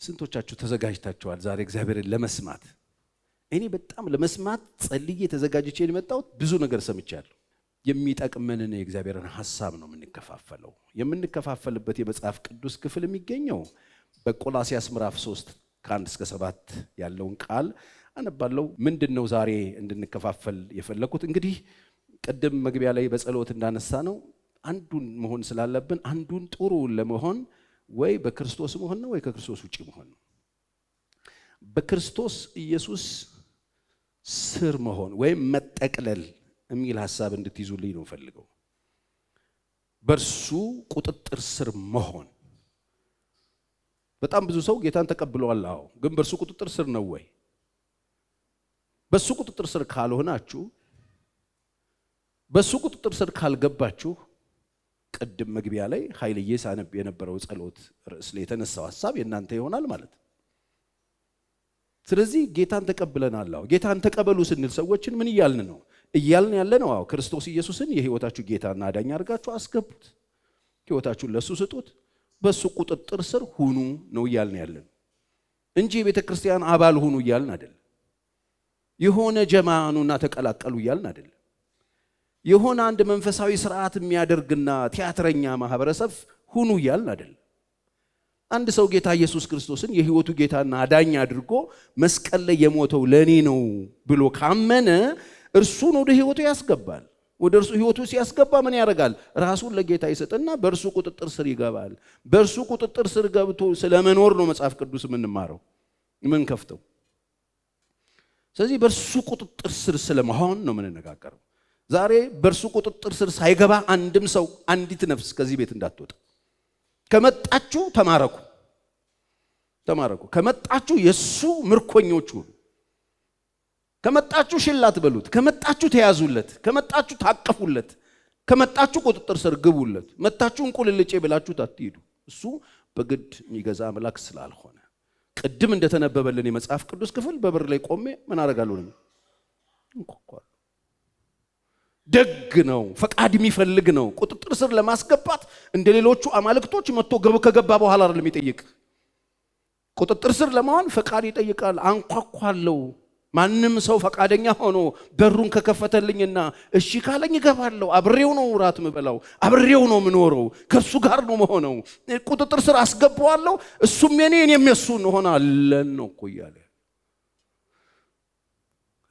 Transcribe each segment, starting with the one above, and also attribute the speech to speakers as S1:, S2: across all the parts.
S1: ስንቶቻችሁ ተዘጋጅታችኋል ዛሬ እግዚአብሔርን ለመስማት? እኔ በጣም ለመስማት ጸልዬ ተዘጋጅቼ የመጣሁት ብዙ ነገር ሰምቻለሁ። የሚጠቅመንን የእግዚአብሔርን ሐሳብ ነው የምንከፋፈለው። የምንከፋፈልበት የመጽሐፍ ቅዱስ ክፍል የሚገኘው በቆላስይስ ምዕራፍ 3 ከ1 እስከ 7 ያለውን ቃል አነባለሁ። ምንድነው ዛሬ እንድንከፋፈል የፈለኩት? እንግዲህ ቀደም መግቢያ ላይ በጸሎት እንዳነሳ ነው አንዱን መሆን ስላለብን አንዱን ጥሩ ለመሆን ወይ በክርስቶስ መሆን ነው ወይ ከክርስቶስ ውጪ መሆን ነው። በክርስቶስ ኢየሱስ ስር መሆን ወይም መጠቅለል የሚል ሐሳብ እንድትይዙልኝ ነው ፈልገው። በእርሱ ቁጥጥር ስር መሆን። በጣም ብዙ ሰው ጌታን ተቀብሏል፣ አዎ፣ ግን በእርሱ ቁጥጥር ስር ነው ወይ? በእሱ ቁጥጥር ስር ካልሆናችሁ፣ በእሱ ቁጥጥር ስር ካልገባችሁ፣ ቅድም መግቢያ ላይ ኃይልዬ ሳነብ የነበረው ጸሎት ርዕስ ላይ የተነሳው ሐሳብ የእናንተ ይሆናል ማለት ነው። ስለዚህ ጌታን ተቀብለናል። አዎ፣ ጌታን ተቀበሉ ስንል ሰዎችን ምን እያልን ነው? እያልን ያለ ነው አዎ፣ ክርስቶስ ኢየሱስን የህይወታችሁ ጌታና አዳኝ አድርጋችሁ አስገቡት፣ ህይወታችሁን ለሱ ስጡት፣ በሱ ቁጥጥር ስር ሁኑ ነው እያልን ያለን እንጂ የቤተ ክርስቲያን አባል ሁኑ እያልን አይደለም። የሆነ ጀማኑና ተቀላቀሉ እያልን አይደለም። የሆነ አንድ መንፈሳዊ ስርዓት የሚያደርግና ቲያትረኛ ማህበረሰብ ሁኑ እያልን አይደለም። አንድ ሰው ጌታ ኢየሱስ ክርስቶስን የህይወቱ ጌታና አዳኝ አድርጎ መስቀል ላይ የሞተው ለኔ ነው ብሎ ካመነ እርሱን ወደ ህይወቱ ያስገባል። ወደ እርሱ ህይወቱ ሲያስገባ ምን ያደርጋል? ራሱን ለጌታ ይሰጥና በእርሱ ቁጥጥር ስር ይገባል። በእርሱ ቁጥጥር ስር ገብቶ ስለመኖር ነው መጽሐፍ ቅዱስ የምንማረው የምንከፍተው። ስለዚህ በእርሱ ቁጥጥር ስር ስለመሆን ነው የምንነጋገረው። ዛሬ በእርሱ ቁጥጥር ስር ሳይገባ አንድም ሰው አንዲት ነፍስ ከዚህ ቤት እንዳትወጣ። ከመጣችሁ ተማረኩ፣ ተማረኩ። ከመጣችሁ የሱ ምርኮኞች ሁኑ። ከመጣችሁ ሽላት በሉት፣ ከመጣችሁ ተያዙለት፣ ከመጣችሁ ታቀፉለት፣ ከመጣችሁ ቁጥጥር ስር ግቡለት። መጣችሁ እንቁልልጬ ብላችሁ አትሂዱ። እሱ በግድ የሚገዛ አምላክ ስላልሆነ ቅድም እንደተነበበልን የመጽሐፍ ቅዱስ ክፍል በበር ላይ ቆሜ ምን አደርጋለሁ ነው እንኳን ደግ ነው፣ ፈቃድ የሚፈልግ ነው። ቁጥጥር ስር ለማስገባት እንደ ሌሎቹ አማልክቶች መጥቶ ከገባ በኋላ አይደለም የሚጠይቅ። ቁጥጥር ስር ለማዋል ፈቃድ ይጠይቃል። አንኳኳለው። ማንም ሰው ፈቃደኛ ሆኖ በሩን ከከፈተልኝና እሺ ካለኝ እገባለሁ። አብሬው ነው ራት ምበላው፣ አብሬው ነው ምኖረው፣ ከሱ ጋር ነው መሆነው። ቁጥጥር ስር አስገባዋለሁ። እሱም የኔ እኔም የሱ እንሆናለን ነው እኮ እያለ።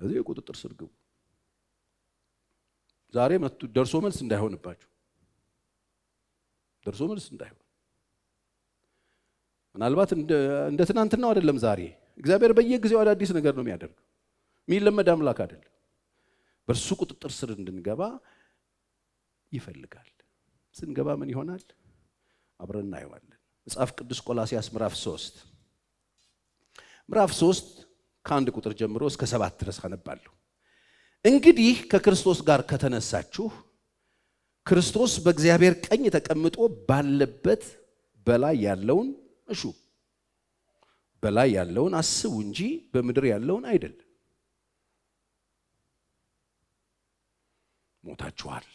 S1: ስለዚህ ቁጥጥር ስር ግቡ። ዛሬ መጥቶ ደርሶ መልስ እንዳይሆንባችሁ፣ ደርሶ መልስ እንዳይሆን። ምናልባት እንደ ትናንትናው አይደለም። ዛሬ እግዚአብሔር በየጊዜው አዳዲስ ነገር ነው የሚያደርገው። የሚለመድ አምላክ አይደለም። በእርሱ ቁጥጥር ስር እንድንገባ ይፈልጋል። ስንገባ ምን ይሆናል? አብረን እናየዋለን። መጽሐፍ ቅዱስ ቆላስይስ ምዕራፍ 3 ከአንድ ቁጥር ጀምሮ እስከ 7 ድረስ አነባለሁ። እንግዲህ ከክርስቶስ ጋር ከተነሳችሁ ክርስቶስ በእግዚአብሔር ቀኝ ተቀምጦ ባለበት በላይ ያለውን እሹ፣ በላይ ያለውን አስቡ እንጂ በምድር ያለውን አይደለም። ሞታችኋል፣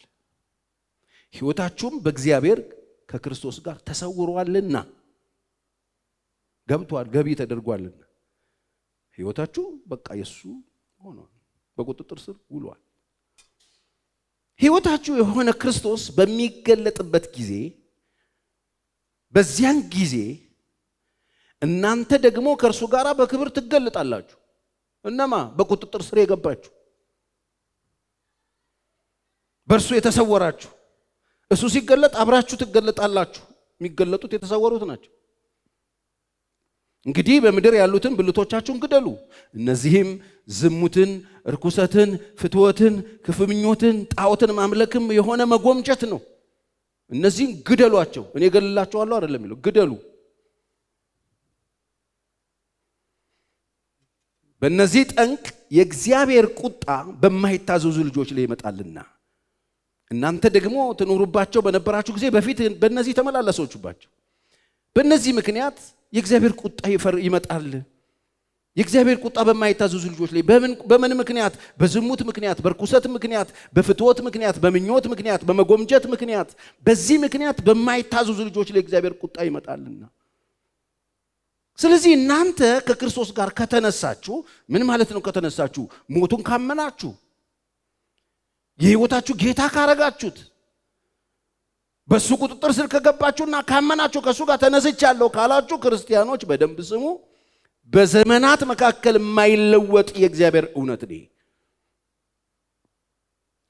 S1: ሕይወታችሁም በእግዚአብሔር ከክርስቶስ ጋር ተሰውሯልና፣ ገብቷል፣ ገቢ ተደርጓልና ሕይወታችሁ በቃ የሱ ሆኗል፣ በቁጥጥር ስር ውሏል። ሕይወታችሁ የሆነ ክርስቶስ በሚገለጥበት ጊዜ በዚያን ጊዜ እናንተ ደግሞ ከእርሱ ጋር በክብር ትገለጣላችሁ። እነማ? በቁጥጥር ስር የገባችሁ፣ በእርሱ የተሰወራችሁ። እሱ ሲገለጥ አብራችሁ ትገለጣላችሁ። የሚገለጡት የተሰወሩት ናቸው። እንግዲህ በምድር ያሉትን ብልቶቻችሁን ግደሉ። እነዚህም ዝሙትን፣ እርኩሰትን፣ ፍትወትን፣ ክፉ ምኞትን፣ ጣዖትን ማምለክም የሆነ መጎምጀት ነው። እነዚህን ግደሏቸው። እኔ እገልላቸዋለሁ አይደለም የሚለው፣ ግደሉ። በእነዚህ ጠንቅ የእግዚአብሔር ቁጣ በማይታዘዙ ልጆች ላይ ይመጣልና እናንተ ደግሞ ትኖሩባቸው በነበራችሁ ጊዜ በፊት በእነዚህ ተመላለሳችሁባቸው። በእነዚህ ምክንያት የእግዚአብሔር ቁጣ ይመጣል። የእግዚአብሔር ቁጣ በማይታዘዙ ልጆች ላይ በምን ምክንያት? በዝሙት ምክንያት፣ በርኩሰት ምክንያት፣ በፍትወት ምክንያት፣ በምኞት ምክንያት፣ በመጎምጀት ምክንያት፣ በዚህ ምክንያት በማይታዘዙ ልጆች ላይ እግዚአብሔር ቁጣ ይመጣልና። ስለዚህ እናንተ ከክርስቶስ ጋር ከተነሳችሁ ምን ማለት ነው? ከተነሳችሁ ሞቱን ካመናችሁ፣ የሕይወታችሁ ጌታ ካረጋችሁት፣ በሱ ቁጥጥር ስር ከገባችሁና ካመናችሁ ከሱ ጋር ተነስቻለሁ ካላችሁ ክርስቲያኖች በደንብ ስሙ። በዘመናት መካከል የማይለወጥ የእግዚአብሔር እውነት ነው።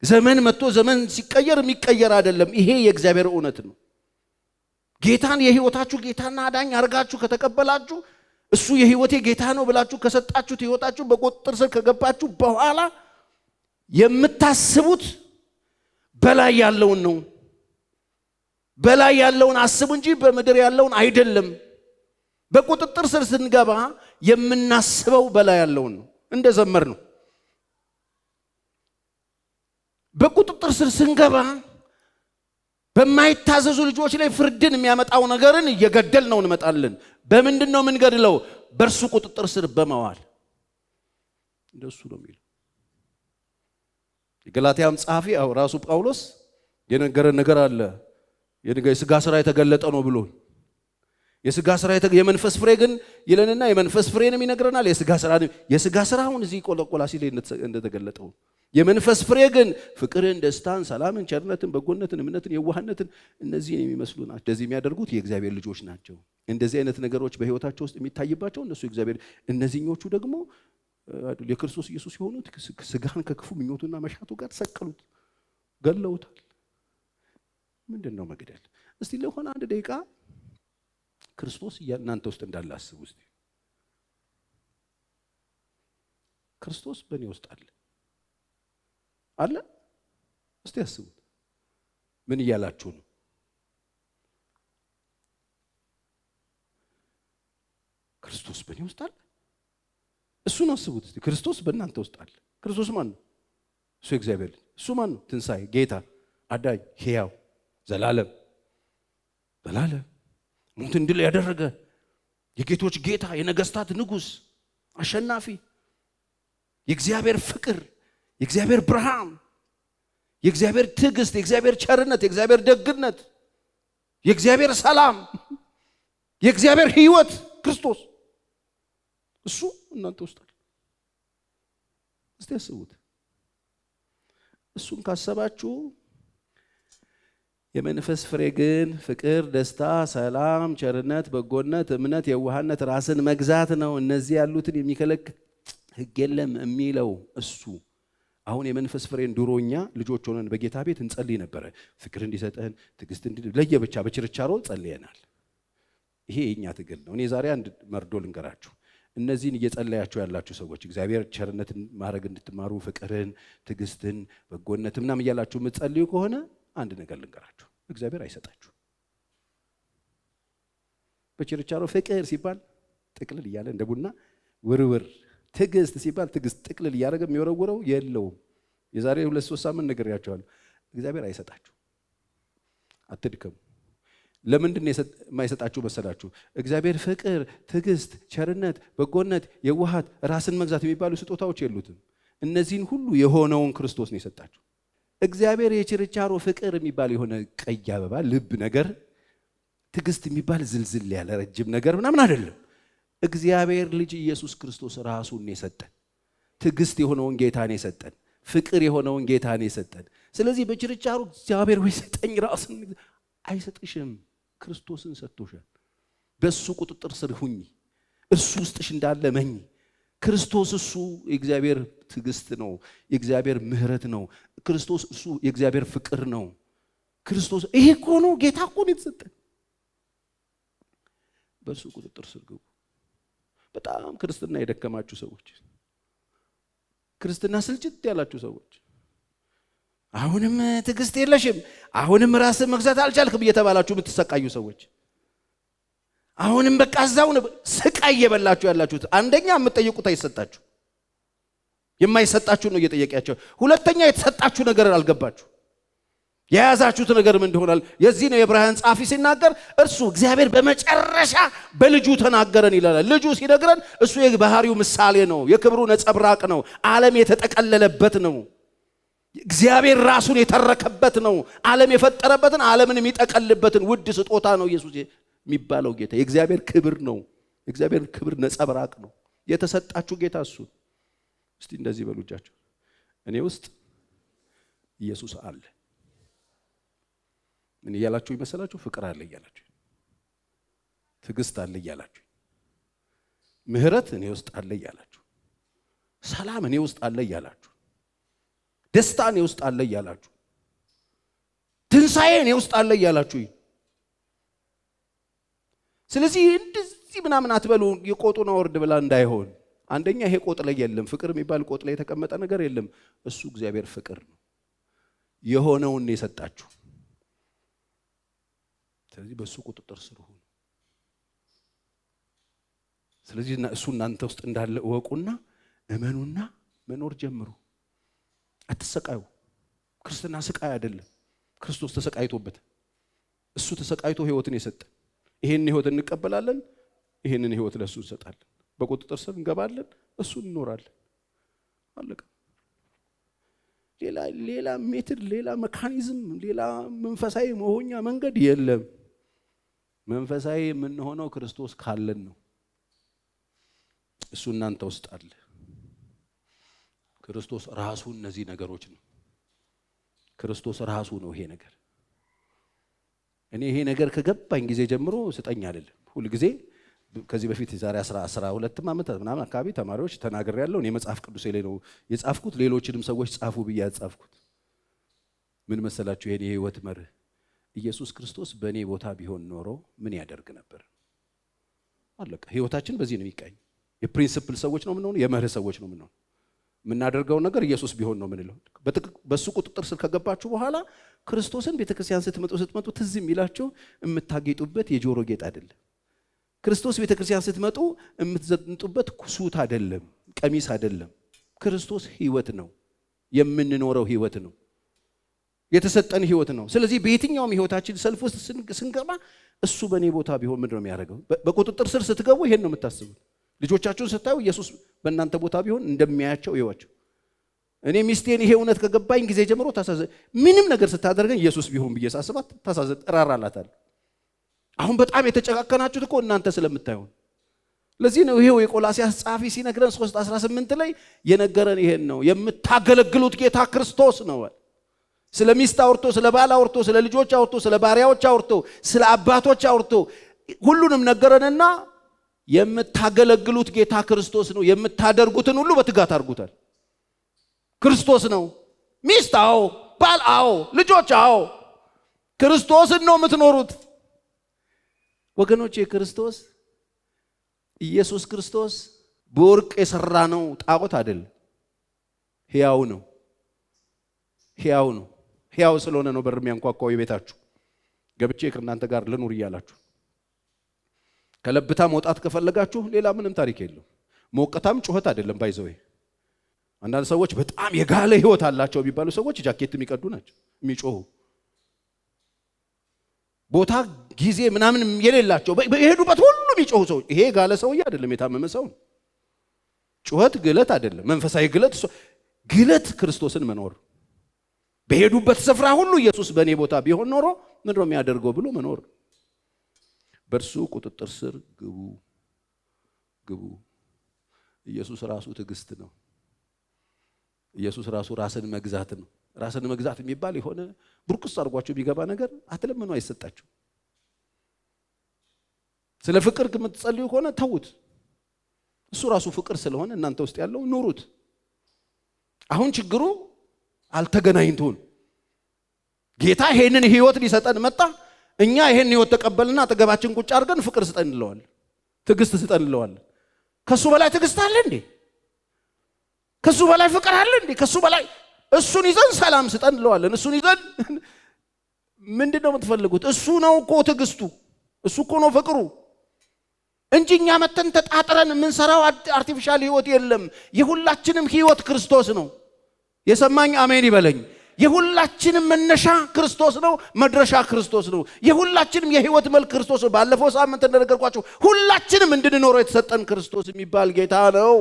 S1: ዘመን መጥቶ ዘመን ሲቀየር የሚቀየር አይደለም። ይሄ የእግዚአብሔር እውነት ነው። ጌታን የሕይወታችሁ ጌታና አዳኝ አርጋችሁ ከተቀበላችሁ፣ እሱ የሕይወቴ ጌታ ነው ብላችሁ ከሰጣችሁት ሕይወታችሁ በቁጥጥር ስር ከገባችሁ በኋላ የምታስቡት በላይ ያለውን ነው። በላይ ያለውን አስቡ እንጂ በምድር ያለውን አይደለም። በቁጥጥር ስር ስንገባ የምናስበው በላይ ያለውን ነው። እንደዘመር ነው። በቁጥጥር ስር ስንገባ በማይታዘዙ ልጆች ላይ ፍርድን የሚያመጣው ነገርን እየገደል ነው እንመጣለን። በምንድን ነው የምንገድለው? በእርሱ ቁጥጥር ስር በመዋል። እንደሱ ነው የሚለው የገላትያም ጸሐፊ ራሱ ጳውሎስ የነገረን ነገር አለ። የሥጋ ሥራ የተገለጠ ነው ብሎ የሥጋ ሥራ የመንፈስ ፍሬ ግን ይለንና የመንፈስ ፍሬንም ይነግረናል። የሥጋ ሥራውን እዚህ ቆላሲስ ላይ እንደተገለጠው የመንፈስ ፍሬ ግን ፍቅርን፣ ደስታን፣ ሰላምን፣ ቸርነትን፣ በጎነትን፣ እምነትን፣ የዋህነትን እነዚህን የሚመስሉ ናቸው። እንደዚህ የሚያደርጉት የእግዚአብሔር ልጆች ናቸው። እንደዚህ አይነት ነገሮች በሕይወታቸው ውስጥ የሚታይባቸው እነሱ የእግዚአብሔር፣ እነዚህኞቹ ደግሞ የክርስቶስ ኢየሱስ የሆኑት ሥጋን ከክፉ ምኞቱና መሻቱ ጋር ሰቀሉት፣ ገለውታል። ምንድን ነው መግደል? እስቲ ለሆነ አንድ ደቂቃ ክርስቶስ እናንተ ውስጥ እንዳለ አስቡ። እስቲ ክርስቶስ በእኔ ውስጥ አለ? እስቲ አስቡት። ምን እያላችሁ ነው? ክርስቶስ በእኔ ውስጥ አለ። እሱን አስቡት እስቲ። ክርስቶስ በእናንተ ውስጥ አለ። ክርስቶስ ማን ነው? እሱ እግዚአብሔር ልጅ። እሱ ማን ነው? ትንሣኤ፣ ጌታ፣ አዳኝ፣ ሕያው፣ ዘላለም ሞትን ድል ያደረገ የጌቶች ጌታ፣ የነገስታት ንጉሥ፣ አሸናፊ፣ የእግዚአብሔር ፍቅር፣ የእግዚአብሔር ብርሃን፣ የእግዚአብሔር ትዕግስት፣ የእግዚአብሔር ቸርነት፣ የእግዚአብሔር ደግነት፣ የእግዚአብሔር ሰላም፣ የእግዚአብሔር ሕይወት ክርስቶስ እሱ እናንተ ውስጥ አለ። እስቲ አስቡት። እሱን ካሰባችሁ የመንፈስ ፍሬ ግን ፍቅር፣ ደስታ፣ ሰላም፣ ቸርነት፣ በጎነት፣ እምነት፣ የዋህነት፣ ራስን መግዛት ነው። እነዚህ ያሉትን የሚከለክል ሕግ የለም የሚለው እሱ። አሁን የመንፈስ ፍሬን ድሮኛ ልጆች ሆነን በጌታ ቤት እንጸልይ ነበረ። ፍቅር እንዲሰጠን፣ ትዕግስት ለየብቻ በችርቻሮ ጸልየናል። ይሄ የኛ ትግል ነው። እኔ ዛሬ አንድ መርዶ ልንገራችሁ። እነዚህን እየጸለያችሁ ያላችሁ ሰዎች እግዚአብሔር ቸርነትን ማድረግ እንድትማሩ፣ ፍቅርን፣ ትዕግስትን፣ በጎነት ምናምን እያላችሁ የምትጸልዩ ከሆነ አንድ ነገር ልንገራችሁ፣ እግዚአብሔር አይሰጣችሁ። በችርቻሮ ፍቅር ሲባል ጥቅልል እያለ እንደ ቡና ውርውር፣ ትዕግስት ሲባል ትዕግስት ጥቅልል እያደረገ የሚወረውረው የለውም። የዛሬ 2-3 ሳምንት ነግሬያችኋለሁ። እግዚአብሔር አይሰጣችሁ፣ አትድከሙ። ለምንድን ነው የማይሰጣችሁ መሰላችሁ? እግዚአብሔር ፍቅር፣ ትዕግስት፣ ቸርነት፣ በጎነት፣ የዋሃት፣ ራስን መግዛት የሚባሉ ስጦታዎች የሉትም። እነዚህን ሁሉ የሆነውን ክርስቶስ ነው የሰጣችሁ። እግዚአብሔር የችርቻሮ ፍቅር የሚባል የሆነ ቀይ አበባ ልብ ነገር፣ ትዕግስት የሚባል ዝልዝል ያለ ረጅም ነገር ምናምን አይደለም። እግዚአብሔር ልጅ ኢየሱስ ክርስቶስ ራሱን የሰጠን፣ ትዕግስት የሆነውን ጌታ ነው የሰጠን፣ ፍቅር የሆነውን ጌታ ነው የሰጠን። ስለዚህ በችርቻሮ እግዚአብሔር ወይ ሰጠኝ ራስን አይሰጥሽም። ክርስቶስን ሰጥቶሻል። በሱ ቁጥጥር ስር ሁኚ። እርሱ ውስጥሽ እንዳለ መኝ። ክርስቶስ እሱ የእግዚአብሔር ትዕግስት ነው፣ የእግዚአብሔር ምሕረት ነው። ክርስቶስ እሱ የእግዚአብሔር ፍቅር ነው። ክርስቶስ ይሄ እኮ ነው፣ ጌታ እኮ ነው የተሰጠን። በሱ ቁጥጥር ስር ግቡ። በጣም ክርስትና የደከማችሁ ሰዎች፣ ክርስትና ስልችት ያላችሁ ሰዎች፣ አሁንም ትዕግስት የለሽም፣ አሁንም ራስን መግዛት አልቻልክም እየተባላችሁ የምትሰቃዩ ሰዎች፣ አሁንም በቃ እዛው ስቃይ እየበላችሁ ያላችሁት፣ አንደኛ የምትጠይቁት አይሰጣችሁ፣ የማይሰጣችሁ ነው እየጠየቂያቸው። ሁለተኛ የተሰጣችሁ ነገር አልገባችሁ፣ የያዛችሁት ነገር ምን እንደሆነ። የዚህ ነው የዕብራውያን ጸሐፊ ሲናገር እርሱ እግዚአብሔር በመጨረሻ በልጁ ተናገረን ይላል። ልጁ ሲነግረን እሱ የባህሪው ምሳሌ ነው፣ የክብሩ ነጸብራቅ ነው፣ ዓለም የተጠቀለለበት ነው፣ እግዚአብሔር ራሱን የተረከበት ነው፣ ዓለም የፈጠረበትን ዓለምን የሚጠቀልበትን ውድ ስጦታ ነው ኢየሱስ የሚባለው ጌታ። የእግዚአብሔር ክብር ነው፣ እግዚአብሔር ክብር ነጸብራቅ ነው የተሰጣችሁ ጌታ እሱ። እስቲ እንደዚህ በሉ እጃችሁ፣ እኔ ውስጥ ኢየሱስ አለ። ምን እያላችሁ ይመስላችሁ? ፍቅር አለ እያላችሁ፣ ትዕግስት አለ እያላችሁ፣ ምህረት እኔ ውስጥ አለ እያላችሁ፣ ሰላም እኔ ውስጥ አለ እያላችሁ፣ ደስታ እኔ ውስጥ አለ እያላችሁ፣ ትንሣኤ እኔ ውስጥ አለ እያላችሁ። ስለዚህ እንደዚህ ምናምን አትበሉ የቆጡን አውርድ ብላ እንዳይሆን። አንደኛ ይሄ ቆጥ ላይ የለም፣ ፍቅር የሚባል ቆጥ ላይ የተቀመጠ ነገር የለም። እሱ እግዚአብሔር ፍቅር ነው፣ የሆነውን የሰጣችሁ። ስለዚህ በሱ ቁጥጥር ስር ሁኑ። ስለዚህ እሱ እናንተ ውስጥ እንዳለ እወቁና እመኑና መኖር ጀምሩ። አትሰቃዩ። ክርስትና ስቃይ አይደለም። ክርስቶስ ተሰቃይቶበት፣ እሱ ተሰቃይቶ ህይወትን የሰጠ። ይሄን ህይወት እንቀበላለን፣ ይሄንን ህይወት ለሱ እንሰጣለን። በቁጥጥር ስር እንገባለን፣ እሱ እንኖራለን። አለቀ። ሌላ ሜትድ፣ ሌላ ሜካኒዝም፣ ሌላ መንፈሳዊ መሆኛ መንገድ የለም። መንፈሳዊ የምንሆነው ክርስቶስ ካለን ነው። እሱ እናንተ ውስጥ አለ። ክርስቶስ ራሱ እነዚህ ነገሮች ነው። ክርስቶስ ራሱ ነው ይሄ ነገር። እኔ ይሄ ነገር ከገባኝ ጊዜ ጀምሮ ስጠኝ አይደለም። ሁሉ ጊዜ ከዚህ በፊት ዛሬ 12 ዓመት ምናምን አካባቢ ተማሪዎች ተናግሬያለሁ። እኔ መጽሐፍ ቅዱስ ላይ ነው የጻፍኩት፣ ሌሎችንም ሰዎች ጻፉ ብዬ ያጻፍኩት። ምን መሰላችሁ? ይሄን የህይወት መርህ ኢየሱስ ክርስቶስ በእኔ ቦታ ቢሆን ኖሮ ምን ያደርግ ነበር? አለቀ። ህይወታችን በዚህ ነው የሚቃኝ። የፕሪንሲፕል ሰዎች ነው የምንሆነው፣ የመርህ ሰዎች ነው የምንሆነው። የምናደርገው ነገር ኢየሱስ ቢሆን ነው የምንለው። በሱ ቁጥጥር ስር ከገባችሁ በኋላ ክርስቶስን ቤተክርስቲያን ስትመጡ ትዝ የሚላችሁ የምታጌጡበት የጆሮ ጌጥ አይደለም። ክርስቶስ ቤተክርስቲያን ስትመጡ የምትዘንጡበት ኩሱት አይደለም፣ ቀሚስ አይደለም። ክርስቶስ ህይወት ነው፣ የምንኖረው ህይወት ነው፣ የተሰጠን ህይወት ነው። ስለዚህ በየትኛውም ህይወታችን ሰልፍ ውስጥ ስንገባ እሱ በእኔ ቦታ ቢሆን ምንድን ነው የሚያደርገው? በቁጥጥር ስር ስትገቡ ይሄን ነው የምታስቡት። ልጆቻችሁን ስታዩ ኢየሱስ በእናንተ ቦታ ቢሆን እንደሚያያቸው ይዋቸው። እኔ ሚስቴን ይሄ እውነት ከገባኝ ጊዜ ጀምሮ ምንም ነገር ስታደርገኝ ኢየሱስ ቢሆን ብዬ ሳስባት እራራላታል። አሁን በጣም የተጨካከናችሁት እኮ እናንተ ስለምታዩን። ለዚህ ነው ይሄው የቆላስይስ ጸሐፊ ሲነግረን 3:18 ላይ የነገረን ይሄን ነው። የምታገለግሉት ጌታ ክርስቶስ ነው። ስለ ሚስት አውርቶ፣ ስለ ባል አውርቶ፣ ስለ ልጆች አውርቶ፣ ስለ ባሪያዎች አውርቶ፣ ስለ አባቶች አውርቶ ሁሉንም ነገረንና የምታገለግሉት ጌታ ክርስቶስ ነው። የምታደርጉትን ሁሉ በትጋት አድርጉታል። ክርስቶስ ነው። ሚስት አዎ፣ ባል አዎ፣ ልጆች አዎ፣ ክርስቶስን ነው የምትኖሩት። ወገኖቼ ክርስቶስ ኢየሱስ ክርስቶስ በወርቅ የሰራ ነው ጣዖት አይደለም። ሕያው ነው። ሕያው ነው። ሕያው ስለሆነ ነው በር የሚያንኳኳው የቤታችሁ። ገብቼ ከእናንተ ጋር ልኑር እያላችሁ ከለብታ መውጣት ከፈለጋችሁ ሌላ ምንም ታሪክ የለው። ሞቀታም ጩኸት አይደለም። ባይዘው አንዳንድ ሰዎች በጣም የጋለ ህይወት አላቸው የሚባሉ ሰዎች ጃኬት የሚቀዱ ናቸው፣ የሚጮሁ ቦታ ጊዜ ምናምን የሌላቸው በሄዱበት ሁሉ የሚጮሁ ሰው። ይሄ ጋለ ሰውዬ አይደለም፣ የታመመ ሰው ነው። ጩኸት ግለት አይደለም። መንፈሳዊ ግለት ክርስቶስን መኖር። በሄዱበት ስፍራ ሁሉ ኢየሱስ በእኔ ቦታ ቢሆን ኖሮ ምንድነው የሚያደርገው ብሎ መኖር። በእርሱ ቁጥጥር ስር ግቡ። ኢየሱስ ራሱ ትዕግስት ነው። ኢየሱስ ራሱ ራስን መግዛት ነው። ራስን መግዛት የሚባል የሆነ ብርቁስ አድርጓቸው ቢገባ ነገር አትለምኑ፣ አይሰጣችሁ። ስለ ፍቅር የምትጸልዩ ከሆነ ተውት። እሱ ራሱ ፍቅር ስለሆነ እናንተ ውስጥ ያለው ኑሩት። አሁን ችግሩ አልተገናኝቶን ጌታ ይሄንን ህይወት ሊሰጠን መጣ። እኛ ይሄን ህይወት ተቀበልና አጠገባችን ቁጭ አድርገን ፍቅር ስጠን እንለዋለን፣ ትዕግስት ስጠን እንለዋለን። ከሱ በላይ ትዕግስት አለ እንዴ? ከሱ በላይ ፍቅር አለ እንዴ? ከሱ በላይ እሱን ይዘን ሰላም ስጠን እንለዋለን። እሱን ይዘን ምንድነው የምትፈልጉት? እሱ ነው እኮ ትዕግስቱ፣ እሱ እኮ ነው ፍቅሩ እንጂ እኛ መተን ተጣጥረን የምንሰራው አርቲፊሻል ህይወት የለም። የሁላችንም ህይወት ክርስቶስ ነው። የሰማኝ አሜን ይበለኝ። የሁላችንም መነሻ ክርስቶስ ነው፣ መድረሻ ክርስቶስ ነው። የሁላችንም የህይወት መልክ ክርስቶስ ነው። ባለፈው ሳምንት እንደነገርኳችሁ ሁላችንም እንድንኖረው የተሰጠን ክርስቶስ የሚባል ጌታ ነው።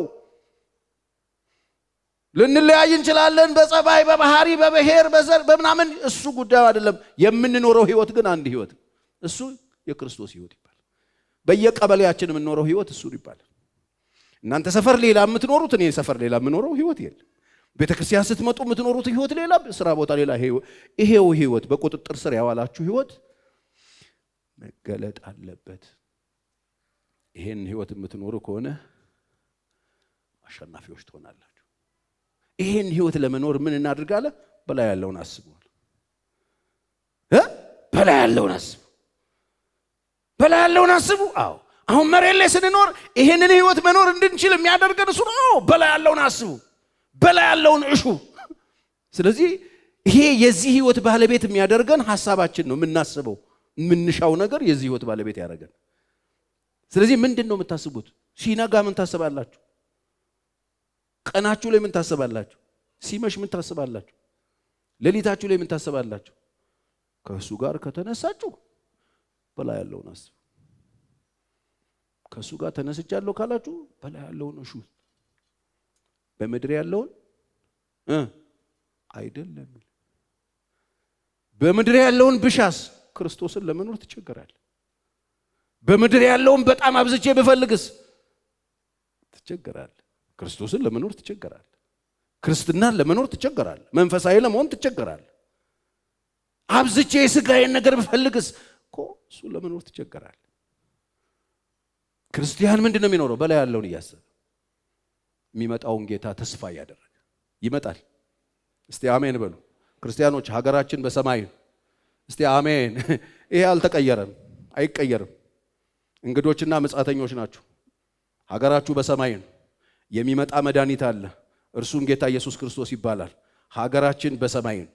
S1: ልንለያይ እንችላለን፣ በጸባይ፣ በባህሪ፣ በብሔር፣ በዘር፣ በምናምን እሱ ጉዳዩ አይደለም። የምንኖረው ህይወት ግን አንድ ህይወት፣ እሱ የክርስቶስ ህይወት ይባላል። በየቀበሌያችን የምንኖረው ህይወት እሱ ይባላል። እናንተ ሰፈር ሌላ የምትኖሩት፣ እኔ ሰፈር ሌላ የምኖረው ህይወት የለም። ቤተክርስቲያን ስትመጡ የምትኖሩት ህይወት ሌላ፣ ስራ ቦታ ሌላ። ይሄው ህይወት በቁጥጥር ስር ያዋላችሁ ህይወት መገለጥ አለበት። ይሄን ህይወት የምትኖሩ ከሆነ አሸናፊዎች ትሆናላችሁ። ይሄን ህይወት ለመኖር ምን እናድርጋለን? በላይ ያለውን አስቡ። በላይ ያለውን አስቡ። በላይ ያለውን አስቡ። አዎ አሁን መሬት ላይ ስንኖር ይሄንን ህይወት መኖር እንድንችል የሚያደርገን እሱ ነው። በላይ ያለውን አስቡ። በላይ ያለውን እሹ። ስለዚህ ይሄ የዚህ ህይወት ባለቤት የሚያደርገን ሐሳባችን ነው። የምናስበው የምንሻው ነገር የዚህ ህይወት ባለቤት ያደርገን። ስለዚህ ምንድነው የምታስቡት? ሲነጋ ምን ታስባላችሁ? ቀናችሁ ላይ ምን ታስባላችሁ? ሲመሽ ምን ታስባላችሁ? ሌሊታችሁ ላይ ምን ታስባላችሁ? ከእሱ ጋር ከተነሳችሁ በላይ ያለውን አስቡ። ከእሱ ጋር ተነስቻለሁ ካላችሁ በላይ ያለውን እሹ። በምድር ያለውን አይደለም። በምድር ያለውን ብሻስ ክርስቶስን ለመኖር ትቸገራለህ። በምድር ያለውን በጣም አብዝቼ ብፈልግስ ትቸገራለህ። ክርስቶስን ለመኖር ትቸገራለህ። ክርስትናን ለመኖር ትቸገራለህ። መንፈሳዊ ለመሆን ትቸገራለህ። አብዝቼ የሥጋዬን ነገር ብፈልግስ እኮ እሱ ለመኖር ትቸገራለህ። ክርስቲያን ምንድን ነው የሚኖረው? በላይ ያለውን እያሰበ የሚመጣውን ጌታ ተስፋ እያደረገ ይመጣል። እስቲ አሜን በሉ ክርስቲያኖች። ሀገራችን በሰማይ ነው። እስቲ አሜን። ይሄ አልተቀየረም፣ አይቀየርም። እንግዶችና መጻተኞች ናችሁ። ሀገራችሁ በሰማይ ነው። የሚመጣ መድኃኒት አለ፣ እርሱም ጌታ ኢየሱስ ክርስቶስ ይባላል። ሀገራችን በሰማይ ነው።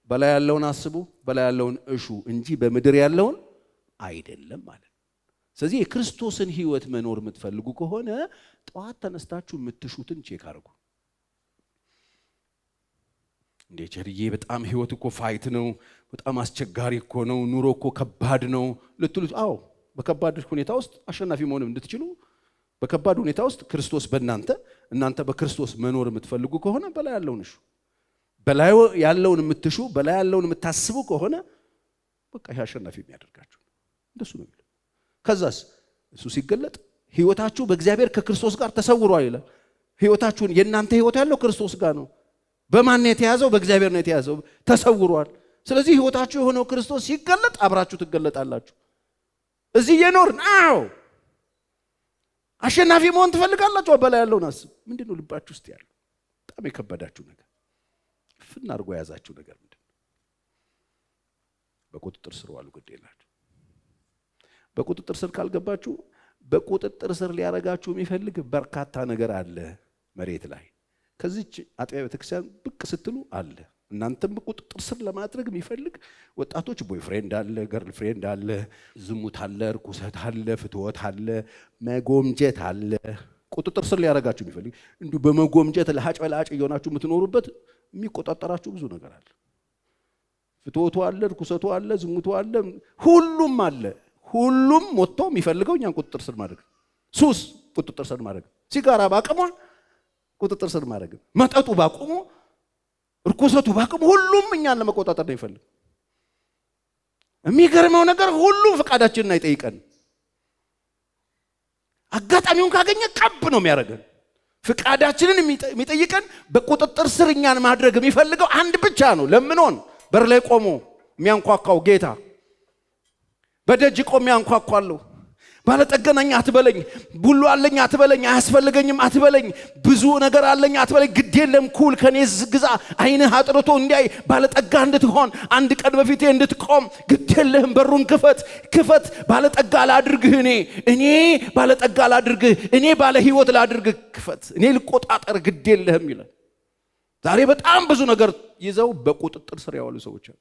S1: በላይ ያለውን አስቡ፣ በላይ ያለውን እሹ እንጂ በምድር ያለውን አይደለም ማለት። ስለዚህ የክርስቶስን ህይወት መኖር የምትፈልጉ ከሆነ ጠዋት ተነስታችሁ የምትሹትን ቼክ አድርጉ። እንዴ ቸርዬ በጣም ህይወት እኮ ፋይት ነው፣ በጣም አስቸጋሪ እኮ ነው፣ ኑሮ እኮ ከባድ ነው ልትሉት፣ አዎ በከባድ ሁኔታ ውስጥ አሸናፊ መሆን እንድትችሉ በከባድ ሁኔታ ውስጥ ክርስቶስ እናንተ በክርስቶስ መኖር የምትፈልጉ ከሆነ በላይ ያለውን እሹ። በላይ ያለውን የምትሹ በላይ ያለውን የምታስቡ ከሆነ በቃ ይሄ አሸናፊ የሚያደርጋችሁ እንደሱ ነው የሚለው። ከዛስ እሱ ሲገለጥ ህይወታችሁ በእግዚአብሔር ከክርስቶስ ጋር ተሰውሯል ይላል። ህይወታችሁን የእናንተ ህይወት ያለው ክርስቶስ ጋር ነው። በማን ነው የተያዘው? በእግዚአብሔር ነው የተያዘው፣ ተሰውሯል። ስለዚህ ህይወታችሁ የሆነው ክርስቶስ ሲገለጥ አብራችሁ ትገለጣላችሁ። እዚህ የኖርን አሸናፊ መሆን ትፈልጋላችሁ። በላይ ያለውን አስቡ። ምንድነው ልባችሁ ውስጥ ያለው በጣም የከበዳችሁ ነገር፣ ፍና አድርጎ የያዛችሁ ነገር ምንድነው? በቁጥጥር ስር ዋሉ። ግድ የላችሁ። በቁጥጥር ስር ካልገባችሁ በቁጥጥር ስር ሊያረጋችሁ የሚፈልግ በርካታ ነገር አለ መሬት ላይ። ከዚች አጥቢያ ቤተክርስቲያን ብቅ ስትሉ አለ። እናንተም በቁጥጥር ስር ለማድረግ የሚፈልግ ወጣቶች ቦይፍሬንድ አለ፣ ገርልፍሬንድ አለ፣ ዝሙት አለ፣ ርኩሰት አለ፣ ፍትወት አለ፣ መጎምጀት አለ። ቁጥጥር ስር ሊያረጋችሁ የሚፈልግ እንዲሁ በመጎምጀት ለሃጭ በላጭ እየሆናችሁ የምትኖሩበት የሚቆጣጠራችሁ ብዙ ነገር አለ። ፍትወቱ አለ፣ ርኩሰቱ አለ፣ ዝሙቱ አለ፣ ሁሉም አለ። ሁሉም ሞቶ የሚፈልገው እኛን ቁጥጥር ስር ማድረግ። ሱስ ቁጥጥር ስር ማድረግ፣ ሲጋራ ባቅሟ ቁጥጥር ስር ማድረግ፣ መጠጡ ባቅሙ፣ ርኩሰቱ ባቅሙ፣ ሁሉም እኛን ለመቆጣጠር ነው ይፈልግ። የሚገርመው ነገር ሁሉም ፈቃዳችንን አይጠይቀን። አጋጣሚውን ካገኘ ቀብ ነው የሚያደርገን። ፍቃዳችንን የሚጠይቀን በቁጥጥር ስር እኛን ማድረግ የሚፈልገው አንድ ብቻ ነው። ለምንሆን በር ላይ ቆሞ የሚያንኳኳው ጌታ። በደጅ ቆሜ አንኳኳለሁ። ባለጠጋ ነኝ አትበለኝ፣ ሁሉ አለኝ አትበለኝ፣ አያስፈልገኝም አትበለኝ፣ ብዙ ነገር አለኝ አትበለኝ፣ ግድ የለም ኩል ከኔ ግዛ፣ አይንህ አጥርቶ እንዲያይ፣ ባለጠጋ እንድትሆን፣ አንድ ቀን በፊቴ እንድትቆም፣ ግድ የለህም በሩን ክፈት፣ ባለጠጋ ላድርግህ፣ እኔ ባለጠጋ ላድርግህ፣ እኔ ባለ ህይወት ላድርግህ፣ ክፈት፣ እኔ ልቆጣጠር፣ ግድ የለህም ይላል። ዛሬ በጣም ብዙ ነገር ይዘው በቁጥጥር ስር ያዋሉ ሰዎች አሉ።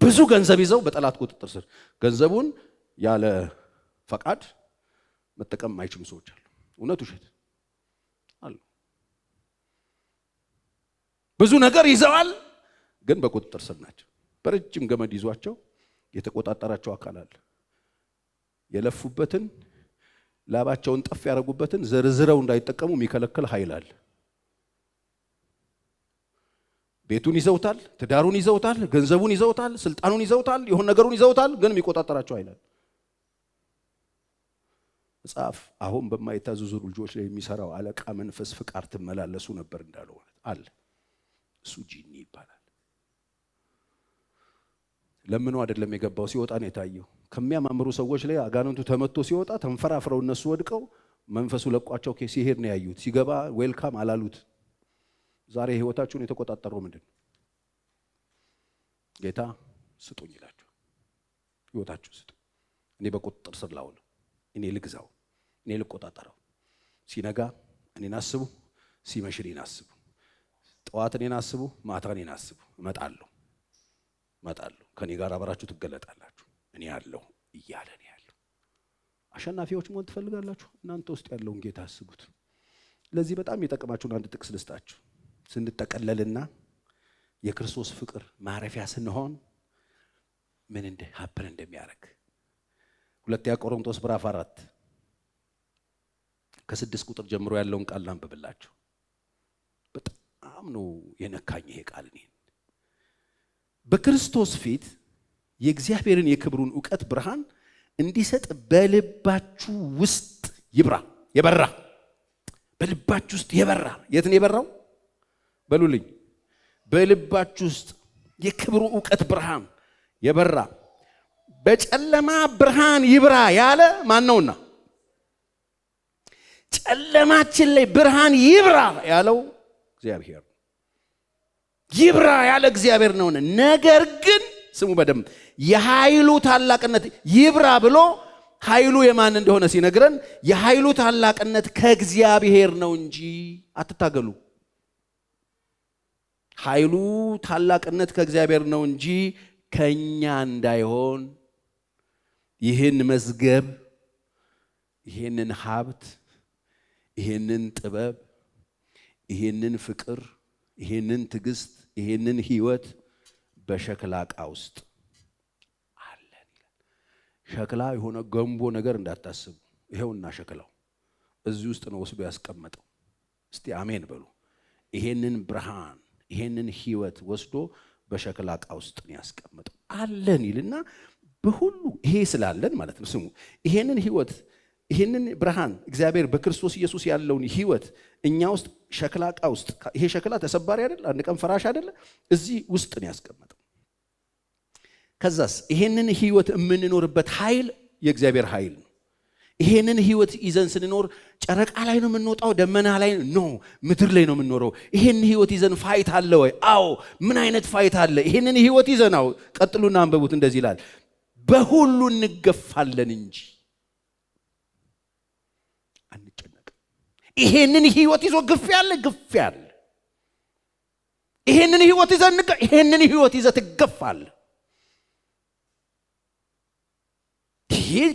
S1: ብዙ ገንዘብ ይዘው በጠላት ቁጥጥር ስር፣ ገንዘቡን ያለ ፈቃድ መጠቀም የማይችሉ ሰዎች አሉ። እውነት ውሸት አሉ። ብዙ ነገር ይዘዋል፣ ግን በቁጥጥር ስር ናቸው። በረጅም ገመድ ይዟቸው የተቆጣጠራቸው አካል አለ። የለፉበትን ላባቸውን ጠፍ ያደረጉበትን ዘርዝረው እንዳይጠቀሙ የሚከለክል ኃይል አለ። ቤቱን ይዘውታል፣ ትዳሩን ይዘውታል፣ ገንዘቡን ይዘውታል፣ ስልጣኑን ይዘውታል፣ የሆነ ነገሩን ይዘውታል፣ ግን የሚቆጣጠራቸው ኃይል አለ። መጽሐፍ አሁን በማይታዘዙ ልጆች ላይ የሚሰራው አለቃ መንፈስ ፍቃድ ትመላለሱ ነበር እንዳለው አለ። እሱ ጂኒ ይባላል። ለምኑ አይደለም የገባው፣ ሲወጣ ነው የታየው። ከሚያማምሩ ሰዎች ላይ አጋንንቱ ተመቶ ሲወጣ ተንፈራፍረው እነሱ ወድቀው መንፈሱ ለቋቸው ሲሄድ ነው ያዩት። ሲገባ ዌልካም አላሉት። ዛሬ ህይወታችሁን የተቆጣጠረው ምንድነው? ጌታ ስጡኝ ይላችሁ። ህይወታችሁ ስጡ። እኔ በቁጥጥር ስር ላውል፣ እኔ ልግዛው፣ እኔ ልቆጣጠረው። ሲነጋ እኔን አስቡ፣ ሲመሽ እኔን አስቡ። ጠዋት እኔን አስቡ፣ ማታ እኔን አስቡ። እመጣለሁ ከኔ ጋር አብራችሁ ትገለጣላችሁ። እኔ ያለው እያለ ነው ያለው። አሸናፊዎች መሆን ትፈልጋላችሁ? እናንተ ውስጥ ያለውን ጌታ አስቡት። ለዚህ በጣም የጠቀማችሁን አንድ ጥቅስ ልስጣችሁ። ስንጠቀለልና የክርስቶስ ፍቅር ማረፊያ ስንሆን ምን ሀፕን እንደሚያደርግ 2 ቆሮንቶስ ምዕራፍ 4 ከ6 ቁጥር ጀምሮ ያለውን ቃል ላንብብላችሁ። በጣም ነው የነካኝ ይሄ ቃል። እኔ በክርስቶስ ፊት የእግዚአብሔርን የክብሩን ዕውቀት ብርሃን እንዲሰጥ በልባችሁ ውስጥ የበራ በልባችሁ ውስጥ የበራ። የት ነው የበራው? በሉልኝ። በልባችሁ ውስጥ የክብሩ ዕውቀት ብርሃን የበራ በጨለማ ብርሃን ይብራ ያለ ማን ነውና? ጨለማችን ላይ ብርሃን ይብራ ያለው እግዚአብሔር። ይብራ ያለ እግዚአብሔር ነውና፣ ነገር ግን ስሙ በደንብ የኃይሉ ታላቅነት ይብራ ብሎ ኃይሉ የማን እንደሆነ ሲነግረን የኃይሉ ታላቅነት ከእግዚአብሔር ነው እንጂ አትታገሉ። ኃይሉ ታላቅነት ከእግዚአብሔር ነው እንጂ ከኛ እንዳይሆን ይህን መዝገብ፣ ይህንን ሀብት፣ ይህንን ጥበብ፣ ይህንን ፍቅር፣ ይህንን ትዕግስት፣ ይህንን ህይወት በሸክላ ዕቃ ውስጥ አለን ይላል። ሸክላ የሆነ ገንቦ ነገር እንዳታስቡ። ይሄውና ሸክላው እዚህ ውስጥ ነው ወስዶ ያስቀመጠው። እስቲ አሜን በሉ። ይሄንን ብርሃን፣ ይሄንን ህይወት ወስዶ በሸክላ ዕቃ ውስጥ ነው ያስቀመጠው። አለን ይልና በሁሉ ይሄ ስላለን ማለት ነው። ስሙ፣ ይሄንን ህይወት፣ ይሄንን ብርሃን እግዚአብሔር በክርስቶስ ኢየሱስ ያለውን ህይወት እኛ ውስጥ ሸክላ ዕቃ ውስጥ፣ ይሄ ሸክላ ተሰባሪ አይደል? አንድ ቀን ፈራሽ አይደል? እዚህ ውስጥ ነው ያስቀመጠው። ከዛስ ይሄንን ህይወት የምንኖርበት ኃይል የእግዚአብሔር ኃይል ነው። ይሄንን ህይወት ይዘን ስንኖር ጨረቃ ላይ ነው የምንወጣው? ደመና ላይ ነው? ምድር ላይ ነው የምንኖረው? ይሄን ህይወት ይዘን ፋይት አለ ወይ? አዎ። ምን አይነት ፋይት አለ? ይሄንን ህይወት ይዘን አዎ። ቀጥሉና አንበቡት። እንደዚህ ይላል፣ በሁሉ እንገፋለን እንጂ አንጨነቅም። ይሄንን ህይወት ይዞ ግፊያ አለ። ይሄንን ህይወት ይዘን ይሄንን ህይወት ይዘህ ትገፋለህ።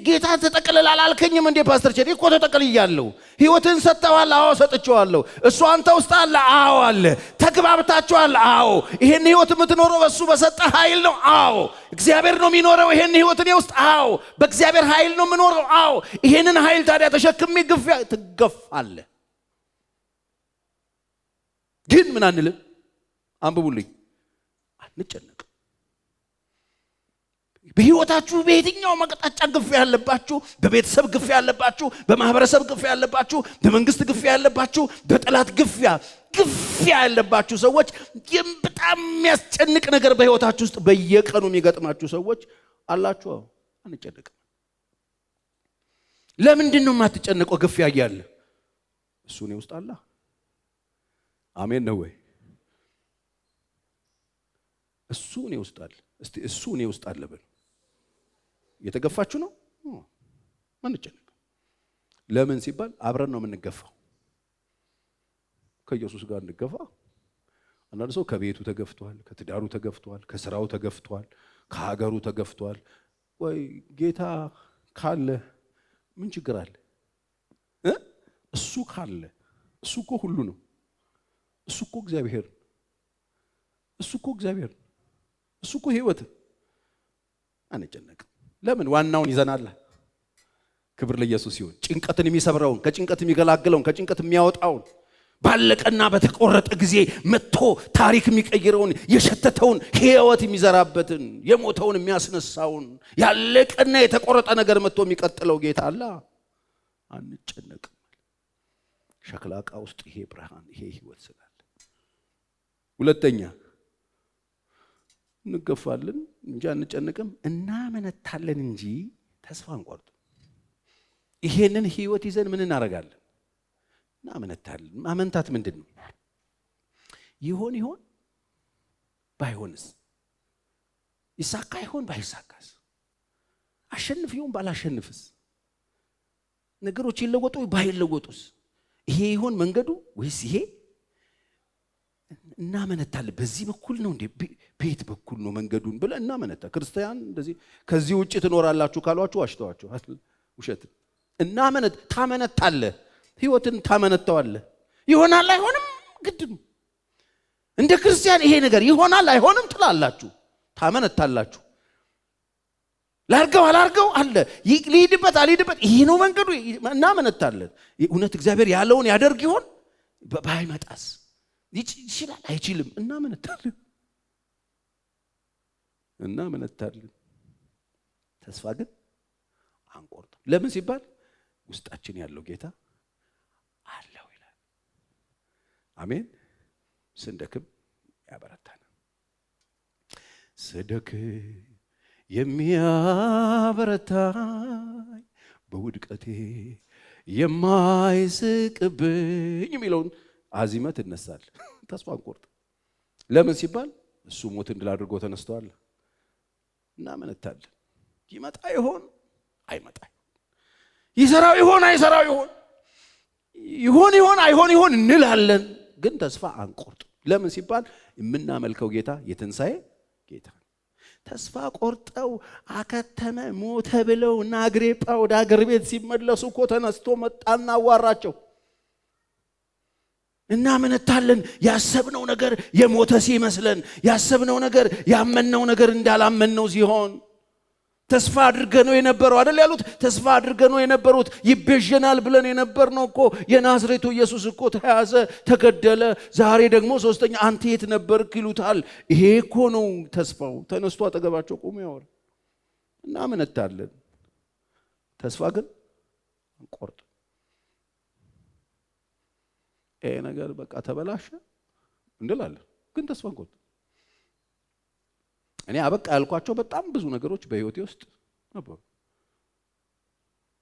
S1: ጌታ ተጠቅልል አላልከኝም እንዴ ፓስተር ቸሪ? እኮ ተጠቅልያለሁ። ህይወትን ሰጥተዋል? አዎ ሰጥቼዋለሁ። እሱ አንተ ውስጥ አለ? አዎ አለ። ተግባብታችኋል? አዎ። ይሄን ህይወት የምትኖረው በሱ በሰጠ ኃይል ነው? አዎ። እግዚአብሔር ነው የሚኖረው ይሄን ህይወት እኔ ውስጥ? አዎ። በእግዚአብሔር ኃይል ነው የምኖረው? አዎ። ይሄንን ኃይል ታዲያ ተሸክሜ ግፊያ ትገፋለህ። ግን ምን አንልም? አንብቡልኝ። አንጨነቅ። በህይወታችሁ በየትኛው መቅጣጫ ግፊያ ያለባችሁ፣ በቤተሰብ ግፊያ ያለባችሁ፣ በማህበረሰብ ግፊያ ያለባችሁ፣ በመንግስት ግፊያ ያለባችሁ፣ በጠላት ግፊያ ያለባችሁ ሰዎች፣ በጣም የሚያስጨንቅ ነገር በህይወታችሁ ውስጥ በየቀኑ የሚገጥማችሁ ሰዎች አላችሁ። አንጨነቅም። ለምንድን ነው የማትጨነቀው? ግፊያ እያለ እሱ እኔ ውስጥ አለ። አሜን ነው ወይ? እሱ እኔ ውስጥ አለ። እስቲ እሱ እኔ ውስጥ አለ በል። እየተገፋችሁ ነው? አንጨነቅ። ለምን ሲባል አብረን ነው የምንገፋው። ከኢየሱስ ጋር እንገፋ። አንዳንድ ሰው ከቤቱ ተገፍቷል፣ ከትዳሩ ተገፍቷል፣ ከስራው ተገፍቷል፣ ከሀገሩ ተገፍቷል። ወይ ጌታ ካለ ምን ችግር አለ? እሱ ካለ፣ እሱ እኮ ሁሉ ነው። እሱ እኮ እግዚአብሔር፣ እሱ እኮ እግዚአብሔር፣ እሱ እኮ ህይወት። አንጨነቅም። ለምን? ዋናውን ይዘናል። ክብር ለኢየሱስ ይሁን። ጭንቀትን የሚሰብረውን፣ ከጭንቀት የሚገላግለውን፣ ከጭንቀት የሚያወጣውን፣ ባለቀና በተቆረጠ ጊዜ መጥቶ ታሪክ የሚቀይረውን፣ የሸተተውን ህይወት የሚዘራበትን፣ የሞተውን የሚያስነሳውን፣ ያለቀና የተቆረጠ ነገር መጥቶ የሚቀጥለው ጌታ አለ። አንጨነቅም። ሸክላ ዕቃ ውስጥ ይሄ ብርሃን ይሄ ህይወት ስላለ። ሁለተኛ እንገፋለን እንጂ አንጨነቅም፣ እናመነታለን እንጂ ተስፋ አንቆርጥም። ይሄንን ህይወት ይዘን ምን እናደርጋለን? እናመነታለን። ማመንታት ምንድን ነው? ይሆን ባይሆንስ? ይሳካ ይሆን ባይሳካስ? አሸንፍ ይሆን ባላሸንፍስ? ነገሮች ይለወጡ ባይለወጡስ? ይሄ ይሆን መንገዱ ወይስ ይሄ? እናመነታለን። በዚህ በኩል ነው እንዴ? ቤት በኩል ነው መንገዱን ብለን እናመነታ። ክርስቲያን እንደዚህ ከዚህ ውጪ ትኖራላችሁ ካሏችሁ ዋሽተዋችሁ፣ ውሸት። ታመነታለህ፣ ህይወትን ታመነታዋለህ። ይሆናል አይሆንም ግድ ነው። እንደ ክርስቲያን ይሄ ነገር ይሆናል አይሆንም ትላላችሁ፣ ታመነታላችሁ። ላርገው አላርገው አለ፣ ሊሄድበት አልሄድበት፣ ይሄ ነው መንገዱ። እናመነታለን። እውነት እግዚአብሔር ያለውን ያደርግ ይሆን? ባይመጣስ? ይችላል አይችልም? እናመነታለን። ተስፋ ግን አንቆርጥም። ለምን ሲባል ውስጣችን ያለው ጌታ አለው ይላል። አሜን። ስንደክም ያበረታናል። ስደክም የሚያበረታኝ በውድቀቴ የማይስቅብኝ የሚለውን አዚመት እነሳል። ተስፋ አንቆርጥ። ለምን ሲባል እሱ ሞትን ድል አድርጎ ተነስተዋል። እናመነታለን። ይመጣ ይሆን አይመጣ፣ ይሰራው ይሆን አይሰራው ይሆን፣ ይሆን አይሆን ይሆን እንላለን። ግን ተስፋ አንቆርጥ። ለምን ሲባል የምናመልከው ጌታ የትንሣኤ ጌታ። ተስፋ ቆርጠው አከተመ ሞተ ብለው እና አግሪጳ ወደ አገር ቤት ሲመለሱ እኮ ተነስቶ መጣና አዋራቸው። እናመነታለን። ያሰብነው ነገር የሞተ ሲመስለን፣ ያሰብነው ነገር ያመንነው ነገር እንዳላመንነው ሲሆን፣ ተስፋ አድርገነው የነበረው አይደል ያሉት። ተስፋ አድርገነው የነበሩት ይቤዠናል ብለን የነበርነው እኮ የናዝሬቱ ኢየሱስ እኮ ተያዘ፣ ተገደለ። ዛሬ ደግሞ ሶስተኛ አንተ የት ነበርክ ይሉታል። ይሄ እኮ ነው ተስፋው። ተነስቶ አጠገባቸው ቆሞ ያወራ። እናመነታለን። ተስፋ ግን አንቆርጥ። ይሄ ነገር በቃ ተበላሸ እንላለን፣ ግን ተስፋ አንቆርጥ። እኔ አበቃ ያልኳቸው በጣም ብዙ ነገሮች በህይወቴ ውስጥ ነበሩ።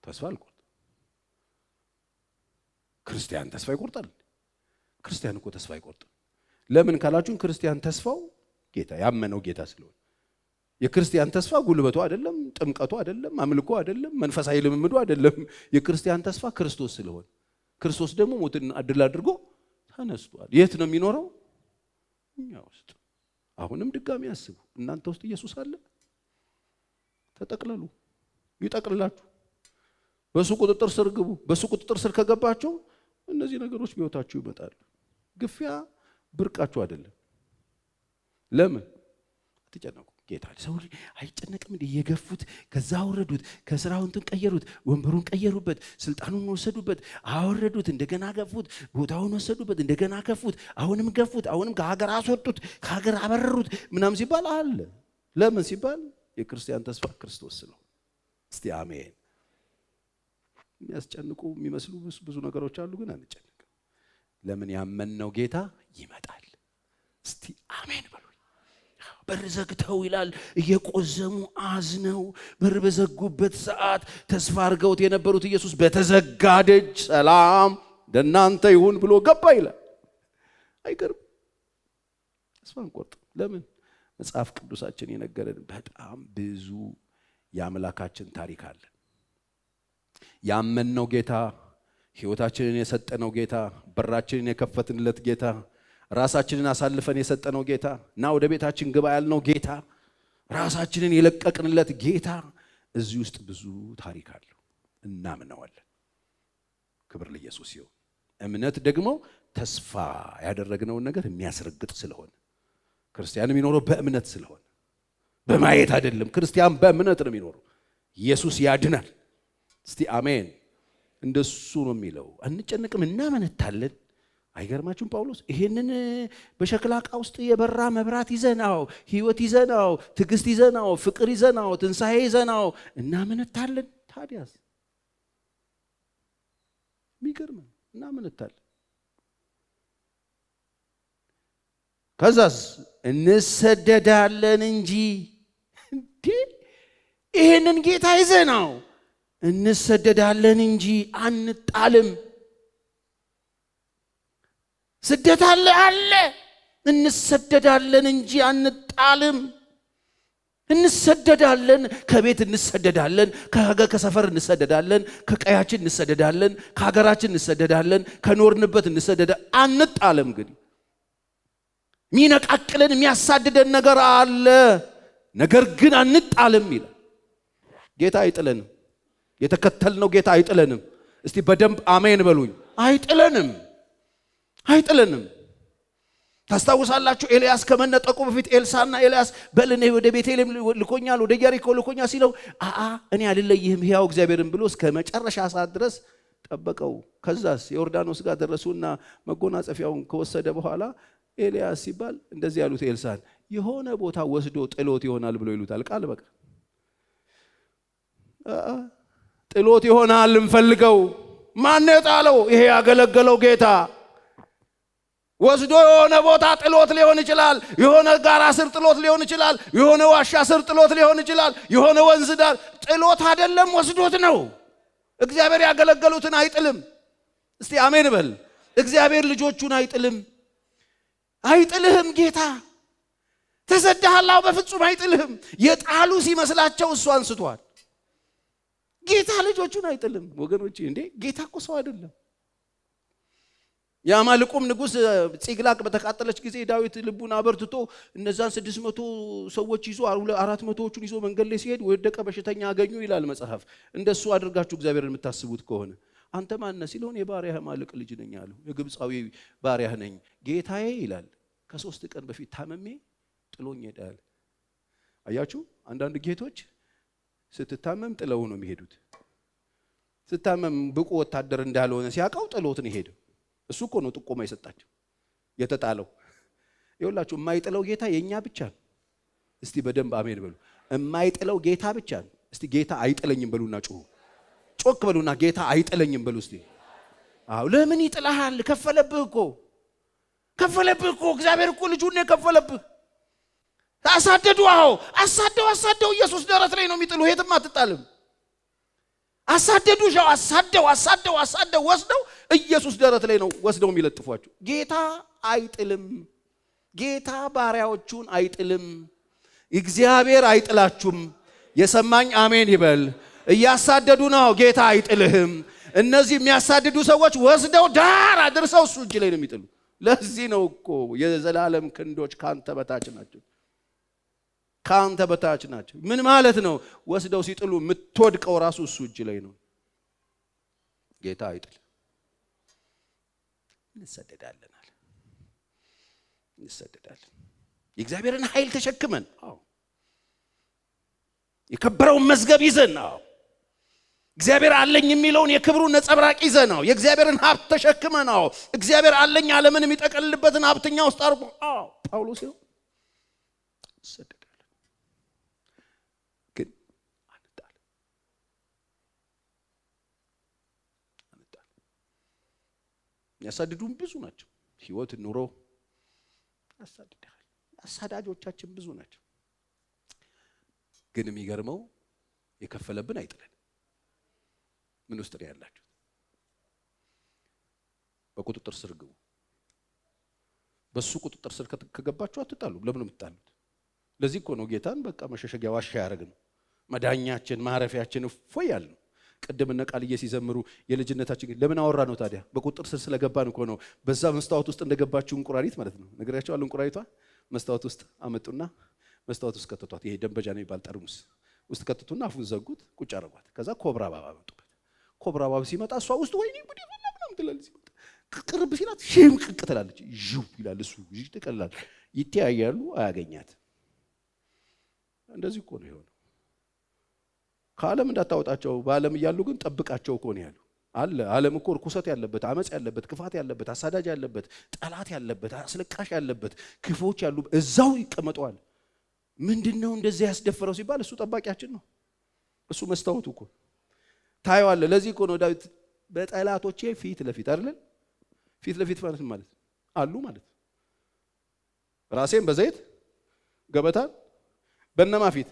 S1: ተስፋ አልቆርጥ። ክርስቲያን ተስፋ ይቆርጣል? ክርስቲያን እኮ ተስፋ አይቆርጥም። ለምን ካላችሁን፣ ክርስቲያን ተስፋው ጌታ ያመነው ጌታ ስለሆነ። የክርስቲያን ተስፋ ጉልበቱ አይደለም፣ ጥምቀቱ አይደለም፣ አምልኮ አይደለም፣ መንፈሳዊ ልምምዱ አይደለም። የክርስቲያን ተስፋ ክርስቶስ ስለሆነ፣ ክርስቶስ ደግሞ ሞትን ድል አድርጎ ተነስቷል። የት ነው የሚኖረው? እኛ ውስጥ። አሁንም ድጋሚ አስቡ። እናንተ ውስጥ ኢየሱስ አለ? ተጠቅለሉ፣ ይጠቅልላችሁ። በሱ ቁጥጥር ስር ግቡ። በሱ ቁጥጥር ስር ከገባችሁ እነዚህ ነገሮች በሕይወታችሁ ይመጣሉ። ግፊያ ብርቃችሁ አይደለም። ለምን አትጨነቁ? ጌታ ሰው አይጨነቅም እንዴ? የገፉት ከዛ አወረዱት፣ ከስራው እንትን ቀየሩት፣ ወንበሩን ቀየሩበት፣ ስልጣኑን ወሰዱበት፣ አወረዱት፣ እንደገና ገፉት፣ ቦታውን ወሰዱበት፣ እንደገና ገፉት፣ አሁንም ገፉት፣ አሁንም ከሀገር አስወጡት፣ ከሀገር አበረሩት ምናምን ሲባል አለ። ለምን ሲባል የክርስቲያን ተስፋ ክርስቶስ ነው። እስቲ አሜን። የሚያስጨንቁ የሚመስሉ ብዙ ነገሮች አሉ፣ ግን አንጨነቅም። ለምን? ያመንነው ጌታ ይመጣል። እስቲ አሜን በሉ። በር ዘግተው ይላል እየቆዘሙ አዝነው በር በዘጉበት ሰዓት ተስፋ አድርገውት የነበሩት ኢየሱስ በተዘጋ ደጅ ሰላም ለእናንተ ይሁን ብሎ ገባ ይላል። አይገርም? ተስፋ አንቆርጥም። ለምን? መጽሐፍ ቅዱሳችን የነገረን በጣም ብዙ የአምላካችን ታሪክ አለ። ያመንነው ጌታ፣ ሕይወታችንን የሰጠነው ጌታ፣ በራችንን የከፈትንለት ጌታ፣ ራሳችንን አሳልፈን የሰጠነው ጌታ እና ወደ ቤታችን ግባ ያልነው ጌታ፣ ራሳችንን የለቀቅንለት ጌታ፣ እዚህ ውስጥ ብዙ ታሪክ አለው። እናምነዋለን። ክብር ለኢየሱስ ይሁን። እምነት ደግሞ ተስፋ ያደረግነውን ነገር የሚያስረግጥ ስለሆነ፣ ክርስቲያን የሚኖረው በእምነት ስለሆነ በማየት አይደለም። ክርስቲያን በእምነት ነው የሚኖረው። ኢየሱስ ያድናል። እስቲ አሜን። እንደሱ ነው የሚለው። አንጨነቅም፣ እናመነታለን። አይገርማችሁም? ጳውሎስ ይሄንን በሸክላ ዕቃ ውስጥ የበራ መብራት ይዘናው፣ ህይወት ይዘናው፣ ትዕግስት ይዘናው፣ ፍቅር ይዘናው፣ ትንሣኤ ይዘናው እናመነታለን። ታዲያስ የሚገርም እና ምን ታል ከዛስ እንሰደዳለን እንጂ እንዴ ይሄንን ጌታ ይዘናው እንሰደዳለን እንጂ አንጣልም። ስደት አለ እንሰደዳለን እንጂ አንጣልም። እንሰደዳለን፣ ከቤት እንሰደዳለን፣ ከሰፈር እንሰደዳለን፣ ከቀያችን እንሰደዳለን፣ ከሀገራችን እንሰደዳለን፣ ከኖርንበት እንሰደዳለን። አንጣልም። ግን ሚነቃቅለን የሚያሳድደን ነገር አለ፣ ነገር ግን አንጣልም ይላል። ጌታ አይጥለንም። የተከተልነው ጌታ አይጥለንም። እስቲ በደንብ አሜን በሉኝ። አይጥለንም። ታስታውሳላችሁ ኤልያስ ከመነጠቁ በፊት ኤልሳና ኤልያስ በልኔ ወደ ቤቴልሔም ልኮኛል፣ ወደ ኢያሪኮ ልኮኛል ሲለው እኔ አልለይህም ሕያው እግዚአብሔርን ብሎ እስከ መጨረሻ ሰዓት ድረስ ጠበቀው። ከዛስ ዮርዳኖስ ጋር ደረሱና መጎናጸፊያውን ከወሰደ በኋላ ኤልያስ ሲባል እንደዚህ ያሉት ኤልሳን የሆነ ቦታ ወስዶ ጥሎት ይሆናል ብሎ ይሉታል። ቃል በቃ ጥሎት ይሆናል እንፈልገው። ማን የጣለው? ይሄ ያገለገለው ጌታ ወስዶ የሆነ ቦታ ጥሎት ሊሆን ይችላል። የሆነ ጋራ ስር ጥሎት ሊሆን ይችላል። የሆነ ዋሻ ስር ጥሎት ሊሆን ይችላል። የሆነ ወንዝ ዳር ጥሎት አይደለም፣ ወስዶት ነው። እግዚአብሔር ያገለገሉትን አይጥልም። እስቲ አሜን በል። እግዚአብሔር ልጆቹን አይጥልም። አይጥልህም ጌታ። ተሰደሃል፣ በፍጹም አይጥልህም። የጣሉ ሲመስላቸው እሱ አንስቷል። ጌታ ልጆቹን አይጥልም። ወገኖቼ እንዴ ጌታ እኮ ሰው አይደለም። የአማልቁም ንጉሥ ጺቅላግ በተቃጠለች ጊዜ ዳዊት ልቡን አበርትቶ እነዛን 600 ሰዎች ይዞ 400ዎቹን ይዞ መንገድ ላይ ሲሄድ ወደቀ በሽተኛ አገኙ ይላል መጽሐፍ። እንደሱ አድርጋችሁ እግዚአብሔርን የምታስቡት ከሆነ አንተ ማን ነህ ሲልሆን የባሪያህ ማልቅ ልጅ ነኝ አለው። የግብፃዊ ባሪያህ ነኝ ጌታዬ ይላል። ከ3 ቀን በፊት ታመሜ ጥሎኝ ሄዳል። አያችሁ አንዳንድ ጌቶች ስትታመም ጥለው ነው የሚሄዱት። ስታመም ብቁ ወታደር እንዳልሆነ ሲያውቀው ጥሎት ነው ሄደው። እሱ እኮ ነው ጥቆማ የሰጣቸው የተጣለው። ይኸውላችሁ የማይጥለው ጌታ የኛ ብቻ ነው። እስቲ በደንብ አሜን በሉ። የማይጥለው ጌታ ብቻ ነው። እስቲ ጌታ አይጥለኝም በሉና ጮክ በሉና ጌታ አይጥለኝም በሉ እስቲ። አዎ ለምን ይጥልሃል? ከፈለብህ እኮ እግዚአብሔር እኮ ልጁን ነው የከፈለብህ። አሳደዱ። አዎ አሳደው ኢየሱስ ደረት ላይ ነው የሚጥሉ። የትም አትጣልም። አሳደዱ አሳደው ወስደው ኢየሱስ ደረት ላይ ነው ወስደው የሚለጥፏቸው። ጌታ አይጥልም። ጌታ ባሪያዎቹን አይጥልም። እግዚአብሔር አይጥላችሁም። የሰማኝ አሜን ይበል። እያሳደዱ ነው፣ ጌታ አይጥልህም። እነዚህ የሚያሳድዱ ሰዎች ወስደው ዳር አድርሰው እሱ እጅ ላይ ነው የሚጥሉ። ለዚህ ነው እኮ የዘላለም ክንዶች ካንተ በታች ናቸው። ካንተ በታች ናቸው። ምን ማለት ነው? ወስደው ሲጥሉ የምትወድቀው ራሱ እሱ እጅ ላይ ነው። ጌታ አይጥል። እንሰደዳለን። የእግዚአብሔርን ኃይል ተሸክመን፣ የከበረውን መዝገብ ይዘን፣ እግዚአብሔር አለኝ የሚለውን የክብሩን ነጸብራቅ ይዘን፣ የእግዚአብሔርን ሀብት ተሸክመን፣ እግዚአብሔር አለኝ ዓለምን የሚጠቀልልበትን ሀብተኛ ውስጥ አርጎ ጳውሎስ ነው እንሰደዳለን። ግን አንጣል። የሚያሳድዱን ብዙ ናቸው። ህይወት ኑሮ ያሳድዳል። አሳዳጆቻችን ብዙ ናቸው። ግን የሚገርመው የከፈለብን አይጥለን። ምን ውስጥ ነው ያላችሁ? በቁጥጥር ስር ግቡ። በሱ ቁጥጥር ስር ከገባችሁ አትጣሉ። ለምን ነው የምትጣሉት? ለዚህ እኮ ነው ጌታን በቃ መሸሸጊያ ዋሻ ያደረግነው። መዳኛችን ማረፊያችን እፎይ ያልነው። ቅድም እነ ቃልዬ ሲዘምሩ የልጅነታችን ለምን አወራ ነው ታዲያ? በቁጥጥር ስር ስለገባን እኮ ነው። በዛ መስታወት ውስጥ እንደገባችሁ እንቁራሪት ማለት ነው። ነግሬያቸዋለሁ። እንቁራሪቷ መስታወት ውስጥ አመጡና መስታወት ውስጥ ከተቷት። ይሄ ደንበጃ ነው የሚባል ጠርሙስ ውስጥ ከተቱና አፉን ዘጉት፣ ቁጭ አረጓት። ከዛ ኮብራ ባባ መጡበት። ኮብራ ባባ ሲመጣ እሷ ውስጥ ወይኔ ጉዲ ምናምን ትላለች። ሲመጣ ቅርብ ሲላት ሽምቅቅ ትላለች። ዥው ይላል እሱ ይጥቀላል። ይተያያሉ፣ አያገኛት። እንደዚህ እኮ ነው የሆነው። ከዓለም እንዳታወጣቸው በዓለም እያሉ ግን ጠብቃቸው እኮ ነው ያሉ። አለ ዓለም እኮ ርኩሰት ያለበት፣ አመጽ ያለበት፣ ክፋት ያለበት፣ አሳዳጅ ያለበት፣ ጠላት ያለበት፣ አስለቃሽ ያለበት፣ ክፎች ያሉበት እዛው ይቀመጣል። ምንድነው እንደዚህ ያስደፈረው ሲባል እሱ ጠባቂያችን ነው። እሱ መስታወቱ እኮ ታየዋለህ። ለዚህ እኮ ነው ዳዊት በጠላቶቼ ፊት ለፊት አይደል? ፊት ለፊት ማለት አሉ ማለት ራሴን በዘይት ገበታ በእነማ ፊት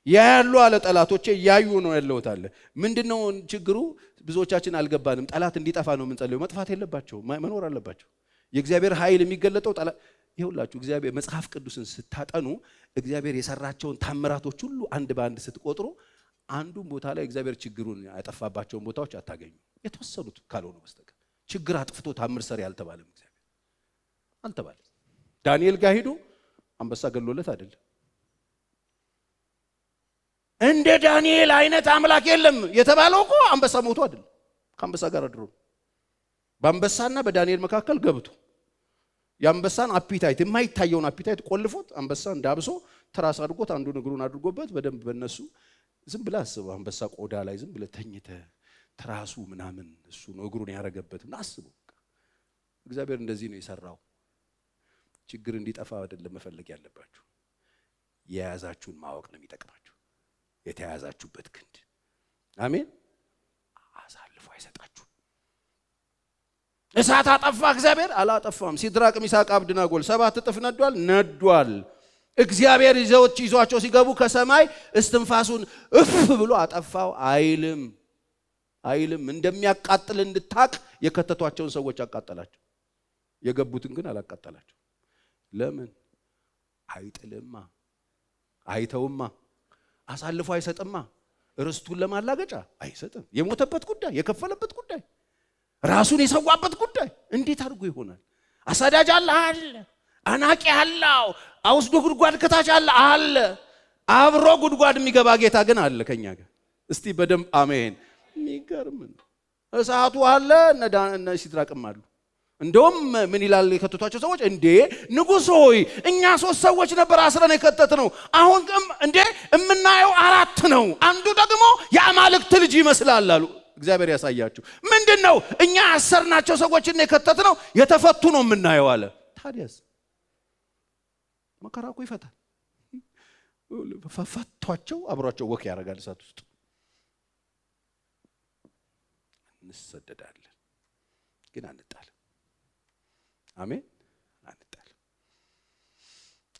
S1: ያያሉ አለ። ጠላቶቼ ያዩ ነው ያለውት አለ። ምንድነው ችግሩ? ብዙዎቻችን አልገባንም። ጠላት እንዲጠፋ ነው የምንጸልየው። መጥፋት የለባቸው መኖር አለባቸው። የእግዚአብሔር ኃይል የሚገለጠው ጠላት ይሁላችሁ። እግዚአብሔር መጽሐፍ ቅዱስን ስታጠኑ እግዚአብሔር የሰራቸውን ታምራቶች ሁሉ አንድ በአንድ ስትቆጥሩ አንዱን ቦታ ላይ እግዚአብሔር ችግሩን ያጠፋባቸውን ቦታዎች አታገኙ። የተወሰኑት ካልሆነ በስተቀር ችግር አጥፍቶ ታምር ሰሪ አልተባለም። እግዚአብሔር አልተባለም። ዳንኤል ጋር ሄዶ አንበሳ ገሎለት አይደለም። እንደ ዳንኤል አይነት አምላክ የለም የተባለው እኮ አንበሳ ሞቶ አይደለም። ከአንበሳ ጋር አድሮ በአንበሳና በዳንኤል መካከል ገብቶ የአንበሳን አፒታይት የማይታየውን አፒታይት ቆልፎት አንበሳ እንዳብሶ ትራስ አድርጎት አንዱን እግሩን አድርጎበት በደንብ በነሱ ዝም ብለህ አስበው። አንበሳ ቆዳ ላይ ዝም ብለህ ተኝተህ ትራሱ ምናምን እሱ ነው እግሩን ያረገበት እና አስበው። እግዚአብሔር እንደዚህ ነው የሰራው። ችግር እንዲጠፋ አይደለም መፈለግ ያለባችሁ። የያዛችሁን ማወቅ ነው የሚጠቅማችሁ። የተያዛችሁበት ክንድ አሜን አሳልፎ አይሰጣችሁ። እሳት አጠፋ እግዚአብሔር አላጠፋም። ሲድራቅ ሚሳቅ አብደናጎ 7 እጥፍ ነዷል። እግዚአብሔር ይዟቸው ሲገቡ ከሰማይ እስትንፋሱን እፍ ብሎ አጠፋው አይልም። እንደሚያቃጥል እንድታቅ የከተቷቸውን ሰዎች አቃጠላቸው። የገቡትን ግን አላቃጠላቸው። ለምን? አይጥልማ፣ አይተውማ፣ አሳልፎ አይሰጥማ። ርስቱን ለማላገጫ አይሰጥም። የሞተበት ጉዳይ፣ የከፈለበት ጉዳይ፣ ራሱን የሰዋበት ጉዳይ እንዴት አድርጎ ይሆናል? አሳዳጅ አለ፣ አናቂ አለው፣ አውስዶ ጉድጓድ ከታች አለ። አብሮ ጉድጓድ የሚገባ ጌታ ግን አለ ከኛ ጋር። እስቲ በደንብ አሜን። የሚገርም ነው። እሳቱ አለ፣ እነ ሲድራቅም አሉ። እንደውም ምን ይላል የከተቷቸው ሰዎች? እንዴ ንጉሥ ሆይ እኛ 3 ሰዎች ነበር አስረን የከተትነው፣ አሁን እንዴ የምናየው 4 ነው፣ አንዱ ደግሞ የአማልክት ልጅ ይመስላል አሉ። እግዚአብሔር ያሳያችሁ። ምንድነው? እኛ አሰርናቸው ሰዎችን የከተትነው የተፈቱ ነው የምናየው አለ። ታዲያስ መከራ እኮ ይፈታል። ፈቷቸው፣ አብሯቸው ወክ ያደርጋል እሳት ውስጥ። እንሰደዳለን ግን አንጣልም። አሜን። አንጣልም።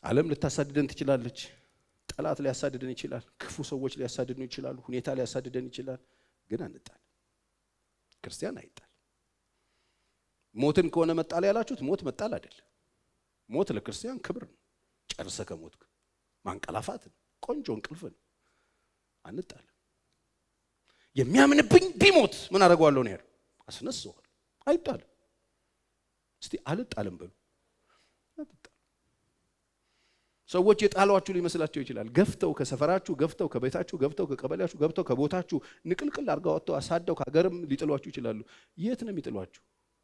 S1: ዓለም ልታሳድደን ትችላለች። ጠላት ሊያሳድደን ይችላል። ክፉ ሰዎች ሊያሳድዱን ይችላሉ። ሁኔታ ሊያሳድደን ይችላል። ግን አንጣል። ክርስቲያን አይጣል። ሞትን ከሆነ መጣል ያላችሁት ሞት መጣል አይደለም። ሞት ለክርስቲያን ክብር ነው። ጨርሰ ከሞት ማንቀላፋት ነው። ቆንጆ እንቅልፍ ነው። አንጣል። የሚያምንብኝ ቢሞት ምን አደርገዋለሁ ነው ያለው? አስነሳዋለሁ። አይጣልም። እስቲ አልጣልም በሉ። ሰዎች የጣሏችሁ ሊመስላቸው ይችላል። ገፍተው ከሰፈራችሁ፣ ገፍተው ከቤታችሁ፣ ገፍተው ከቀበሌያችሁ፣ ገፍተው ከቦታችሁ ንቅልቅል አድርገው ወጥተው አሳደው ከሀገርም ሊጥሏችሁ ይችላሉ። የት ነው የሚጥሏችሁ?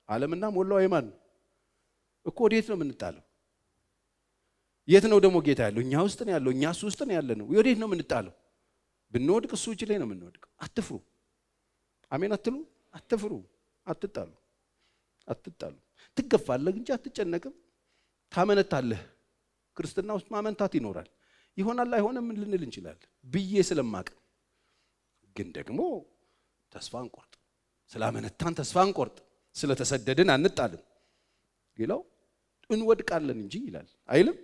S1: ዓለምና ሞላው የማን ነው እኮ? ወዴት ነው የምንጣለው? የት ነው ደግሞ ጌታ ያለው? እኛ ውስጥ ነው ያለው። እኛ እሱ ውስጥ ነው ያለነው። ወዴት ነው የምንጣለው? ብንወድቅ እሱ እጅ ላይ ነው የምንወድቀው። አትፍሩ። አሜን አትሉ? አትፍሩ። አትጣሉ። ትገፋለህ እንጂ አትጨነቅም። ታመነታለህ። ክርስትና ውስጥ ማመንታት ይኖራል። ይሆናል አይሆንም ልንል እንችላለን ብዬ ስለማቅ፣ ግን ደግሞ ተስፋ አንቆርጥ። ስላመነታን ተስፋ አንቆርጥ። ስለተሰደድን አንጣልም። ይላው እንወድቃለን እንጂ ይላል አይልም?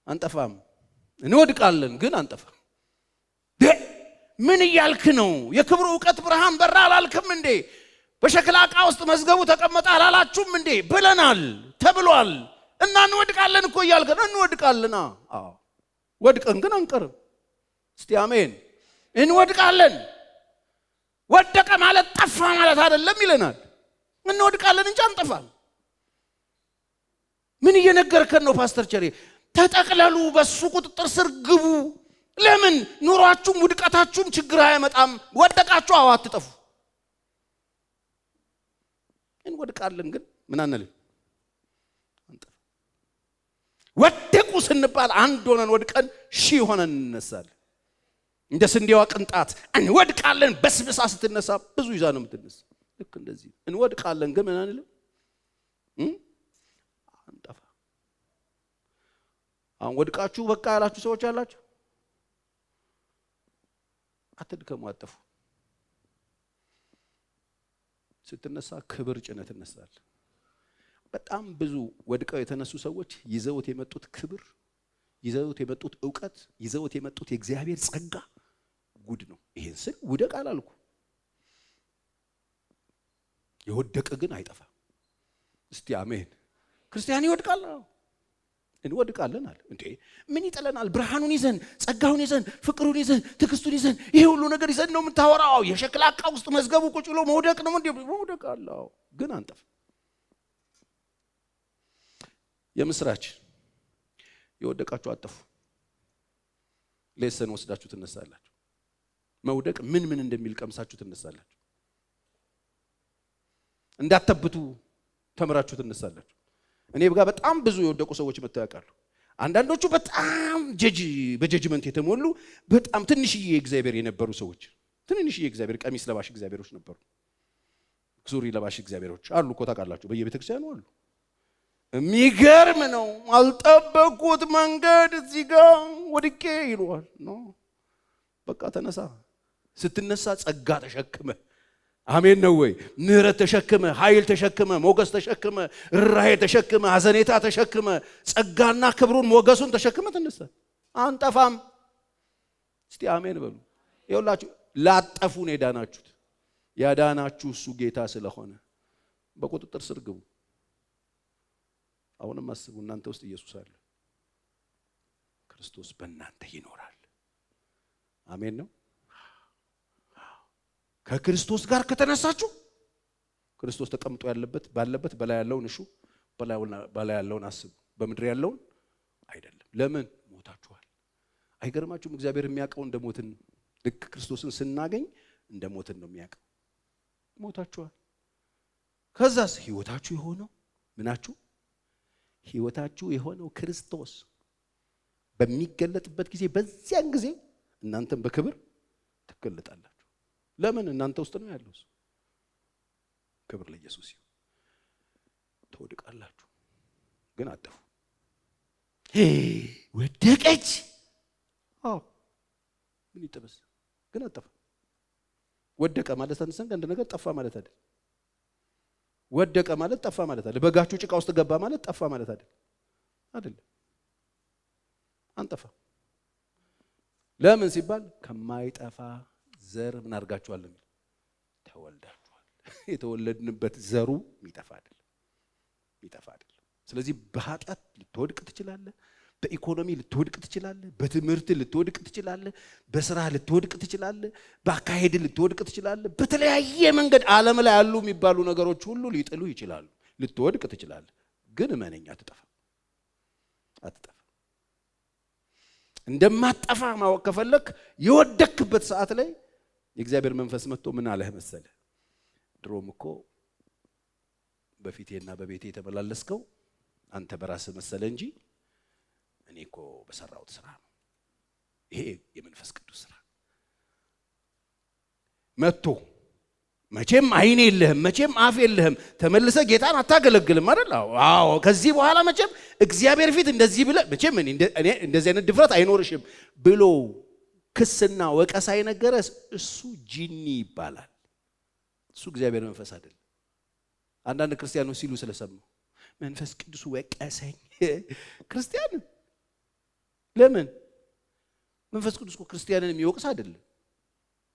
S1: አንጠፋም። እንወድቃለን ግን አንጠፋም። ምን እያልክ ነው? የክብሩ ዕውቀት ብርሃን በራ አላልክም እንዴ? በሸክላ ዕቃ ውስጥ መዝገቡ ተቀመጠ አላላችሁም እንዴ? ብለናል፣ ተብሏል። እና እንወድቃለን እኮ እያልከን እንወድቃለን። አዎ ወድቀን ግን አንቀርም። እስቲ አሜን። እንወድቃለን። ወደቀ ማለት ጠፋ ማለት አይደለም ይለናል። እንወድቃለን እንጂ አንጠፋም። ምን እየነገርከን ነው ፓስተር ቸሬ? ተጠቅለሉ፣ በሱ ቁጥጥር ስር ግቡ። ለምን? ኑሯችሁም ውድቀታችሁም ችግር አያመጣም። ወደቃችሁ አዎ አትጠፉ። እንወድቃለን ግን ምን አንልም፣ አንጠፋ። ወደቁ ስንባል አንድ ሆነን ወድቀን 1000 ሆነን እንነሳለን። እንደ ስንዴዋ ቅንጣት እንወድቃለን። በስብሳ ስትነሳ ብዙ ይዛ ነው የምትነሳ። ልክ እንደዚህ እንወድቃለን ግን ምን አንልም፣ አንጠፋ። አሁን ወድቃችሁ በቃ ያላችሁ ሰዎች አላችሁ። አትድከሙ፣ አትጠፉ። ስትነሳ ክብር ጭነት ትነሳል። በጣም ብዙ ወድቀው የተነሱ ሰዎች ይዘውት የመጡት ክብር፣ ይዘውት የመጡት ዕውቀት፣ ይዘውት የመጡት የእግዚአብሔር ጸጋ ጉድ ነው። ይሄን ስል ውደቅ አላልኩ። የወደቀ ግን አይጠፋ። እስቲ አሜን። ክርስቲያን ይወድቃል፣ እንወድቃለን አለ እንዴ። ምን ይጠለናል? ብርሃኑን ይዘን፣ ጸጋውን ይዘን፣ ፍቅሩን ይዘን፣ ትዕግስቱን ይዘን፣ ይሄ ሁሉ ነገር ይዘን ነው የምታወራው። የሸክላ ዕቃ ውስጥ መዝገቡ ቁጭ ብሎ መውደቅ ነው እንዴ? መውደቅ አለ ግን አንጠፍ። የምስራች የወደቃችሁ አጠፉ። ሌሰን ወስዳችሁ ትነሳላችሁ። መውደቅ ምን ምን እንደሚል ቀምሳችሁ ትነሳላችሁ። እንዳተብቱ ተምራችሁ ትነሳላችሁ። እኔ ጋር በጣም ብዙ የወደቁ ሰዎች መጥተው ያውቃሉ። አንዳንዶቹ በጣም በጀጅመንት የተሞሉ በጣም ትንሽዬ እግዚአብሔር የነበሩ ሰዎች፣ ትንንሽዬ እግዚአብሔር ቀሚስ ለባሽ እግዚአብሔሮች ነበሩ። ሱሪ ለባሽ እግዚአብሔሮች አሉ እኮ ታውቃላችሁ፣ በየቤተክርስቲያኑ አሉ። የሚገርም ነው። አልጠበቁት መንገድ እዚህ ጋር ወድቄ ይሏል ነው። በቃ ተነሳ። ስትነሳ ጸጋ ተሸክመ፣ አሜን ነው ወይ? ምህረት ተሸክመ፣ ኃይል ተሸክመ፣ ሞገስ ተሸክመ፣ ርኅራኄ ተሸክመ፣ ሐዘኔታ ተሸክመ፣ ጸጋና ክብሩን ሞገሱን ተሸክመ ትነሳ። አንጠፋም። እስቲ አሜን በሉ። ይኸውላችሁ ላጠፉ ነው የዳናችሁት። ያዳናችሁ እሱ ጌታ ስለሆነ በቁጥጥር ስር ግቡ። አሁንም አስቡ፣ እናንተ ውስጥ ኢየሱስ አለ፣ ክርስቶስ በእናንተ ይኖራል። አሜን ነው። ከክርስቶስ ጋር ከተነሳችሁ ክርስቶስ ተቀምጦ ባለበት በላይ ያለውን እሹ፣ በላይ ያለውን አስቡ፣ በምድር ያለውን አይደለም። ለምን ሞታችኋል? አይገርማችሁም? እግዚአብሔር የሚያውቀው እንደ ሞትን፣ ልክ ክርስቶስን ስናገኝ እንደ ሞትን ነው የሚያውቀው። ሞታችኋል። ከዛስ ህይወታችሁ የሆነው ምናችሁ? ህይወታችሁ የሆነው ክርስቶስ በሚገለጥበት ጊዜ፣ በዚያን ጊዜ እናንተም በክብር ትገለጣላችሁ። ለምን? እናንተ ውስጥ ነው ያለው። ክብር ለኢየሱስ ይሁን። ትወድቃላችሁ ግን አጠፉ። ወደቀች። ምን ይጠበስ ግን አጠፋ። ወደቀ ማለት አንሰን አንድ ነገር ጠፋ ማለት አይደል። ወደቀ ማለት ጠፋ ማለት አይደል። በጋችሁ ጭቃ ውስጥ ገባ ማለት ጠፋ ማለት አይደል። አይደለም። አንጠፋ። ለምን ሲባል ከማይጠፋ ዘር ምን አድርጋችኋል? ተወልዳችኋል። የተወለድንበት ዘሩ የሚጠፋ አይደለም። ስለዚህ በኃጢአት ልትወድቅ ትችላለህ፣ በኢኮኖሚ ልትወድቅ ትችላለህ፣ በትምህርት ልትወድቅ ትችላለህ፣ በስራ ልትወድቅ ትችላለህ፣ በአካሄድ ልትወድቅ ትችላለህ። በተለያየ መንገድ ዓለም ላይ ያሉ የሚባሉ ነገሮች ሁሉ ሊጥሉ ይችላሉ። ልትወድቅ ትችላለህ፣ ግን እመነኝ አትጠፋ። እንደማትጠፋ ማወቅ ከፈለክ የወደክበት ሰዓት ላይ የእግዚአብሔር መንፈስ መጥቶ ምን አለህ መሰለህ? ድሮም እኮ በፊቴና በቤቴ የተመላለስከው አንተ በራስህ መሰለ እንጂ እኔ እኮ በሰራሁት ስራ ነው። ይሄ የመንፈስ ቅዱስ ስራ መጥቶ መቼም አይን የለህም፣ መቼም አፍ የለህም፣ ተመልሰህ ጌታን አታገለግልም አይደል? አዎ። ከዚህ በኋላ መቼም እግዚአብሔር ፊት እንደዚህ ብለህ መቼም እኔ እንደዚህ አይነት ድፍረት አይኖርሽም ብሎ ክስና ወቀሳ የነገረስ እሱ ጂኒ ይባላል። እሱ እግዚአብሔር መንፈስ አይደለም። አንዳንድ ክርስቲያኖች ሲሉ ስለሰማሁ መንፈስ ቅዱስ ወቀሰኝ። ክርስቲያን ለምን? መንፈስ ቅዱስ እኮ ክርስቲያንን የሚወቅስ አይደለም፣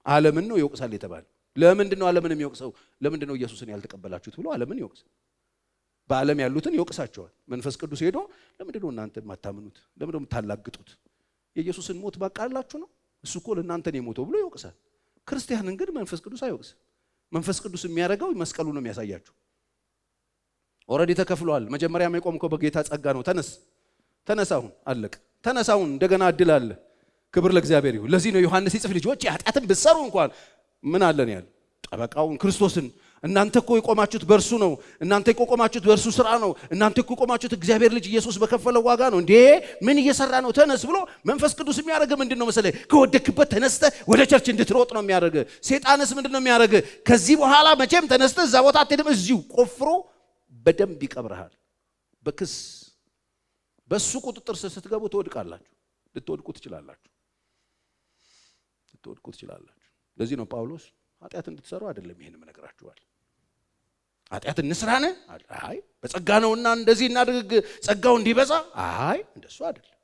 S1: ዓለምን ነው ይወቅሳል የተባለ። ለምንድን ነው ዓለምን የሚወቅሰው? ለምንድን ነው ኢየሱስን ያልተቀበላችሁት ብሎ ዓለምን ይወቅሳል። በዓለም ያሉትን ይወቅሳቸዋል። መንፈስ ቅዱስ ሄዶ ለምንድን ነው እናንተ የማታምኑት? ለምንድን ነው የምታላግጡት? የኢየሱስን ሞት ባቃላችሁ ነው? እሱ እኮ ለእናንተ ነው የሞተው ብሎ ይወቅሳል። ክርስቲያንን ግን መንፈስ ቅዱስ አይወቅስም። መንፈስ ቅዱስ የሚያደርገው መስቀሉ ነው የሚያሳያችሁ። ኦልሬዲ ተከፍሏል። መጀመሪያ የቆምከው በጌታ ጸጋ ነው። ተነሳሁን፣ አለቀ። ተነሳሁን፣ እንደገና እድል አለ። ክብር ለእግዚአብሔር ይሁን። ለዚህ ነው ዮሐንስ ይጽፍ ልጆች ኃጢአትን ብትሰሩ እንኳን ምን አለን ያለ ጠበቃውን ክርስቶስን። እናንተ እኮ የቆማችሁት በእርሱ ነው። እናንተ እኮ የቆማችሁት በእርሱ ስራ ነው። እናንተ እኮ የቆማችሁት እግዚአብሔር ልጅ ኢየሱስ በከፈለው ዋጋ ነው። እንዴ ምን እየሰራ ነው? ተነስ ብሎ መንፈስ ቅዱስ የሚያደርግ ምንድን ነው መሰለህ? ከወደክበት ተነስተ ወደ ቸርች እንድትሮጥ ነው የሚያደርግ። ሴጣንስ ምንድን ነው የሚያደርግ? ከዚህ በኋላ መቼም ተነስተ እዛ ቦታ አትሄድም። እዚሁ ቆፍሮ በደንብ ይቀብርሃል። በክስ በሱ ቁጥጥር ስትገቡ ትወድቃላችሁ። ልትወድቁ ትችላላችሁ። ለዚህ ነው ጳውሎስ ኃጢአት እንድትሰሩ አይደለም ይሄን እነግራችኋል። ኃጢአት እንስራነ? አይ በጸጋ ነውና እንደዚህ እናድርግ ጸጋው እንዲበዛ? አይ እንደሱ አይደለም።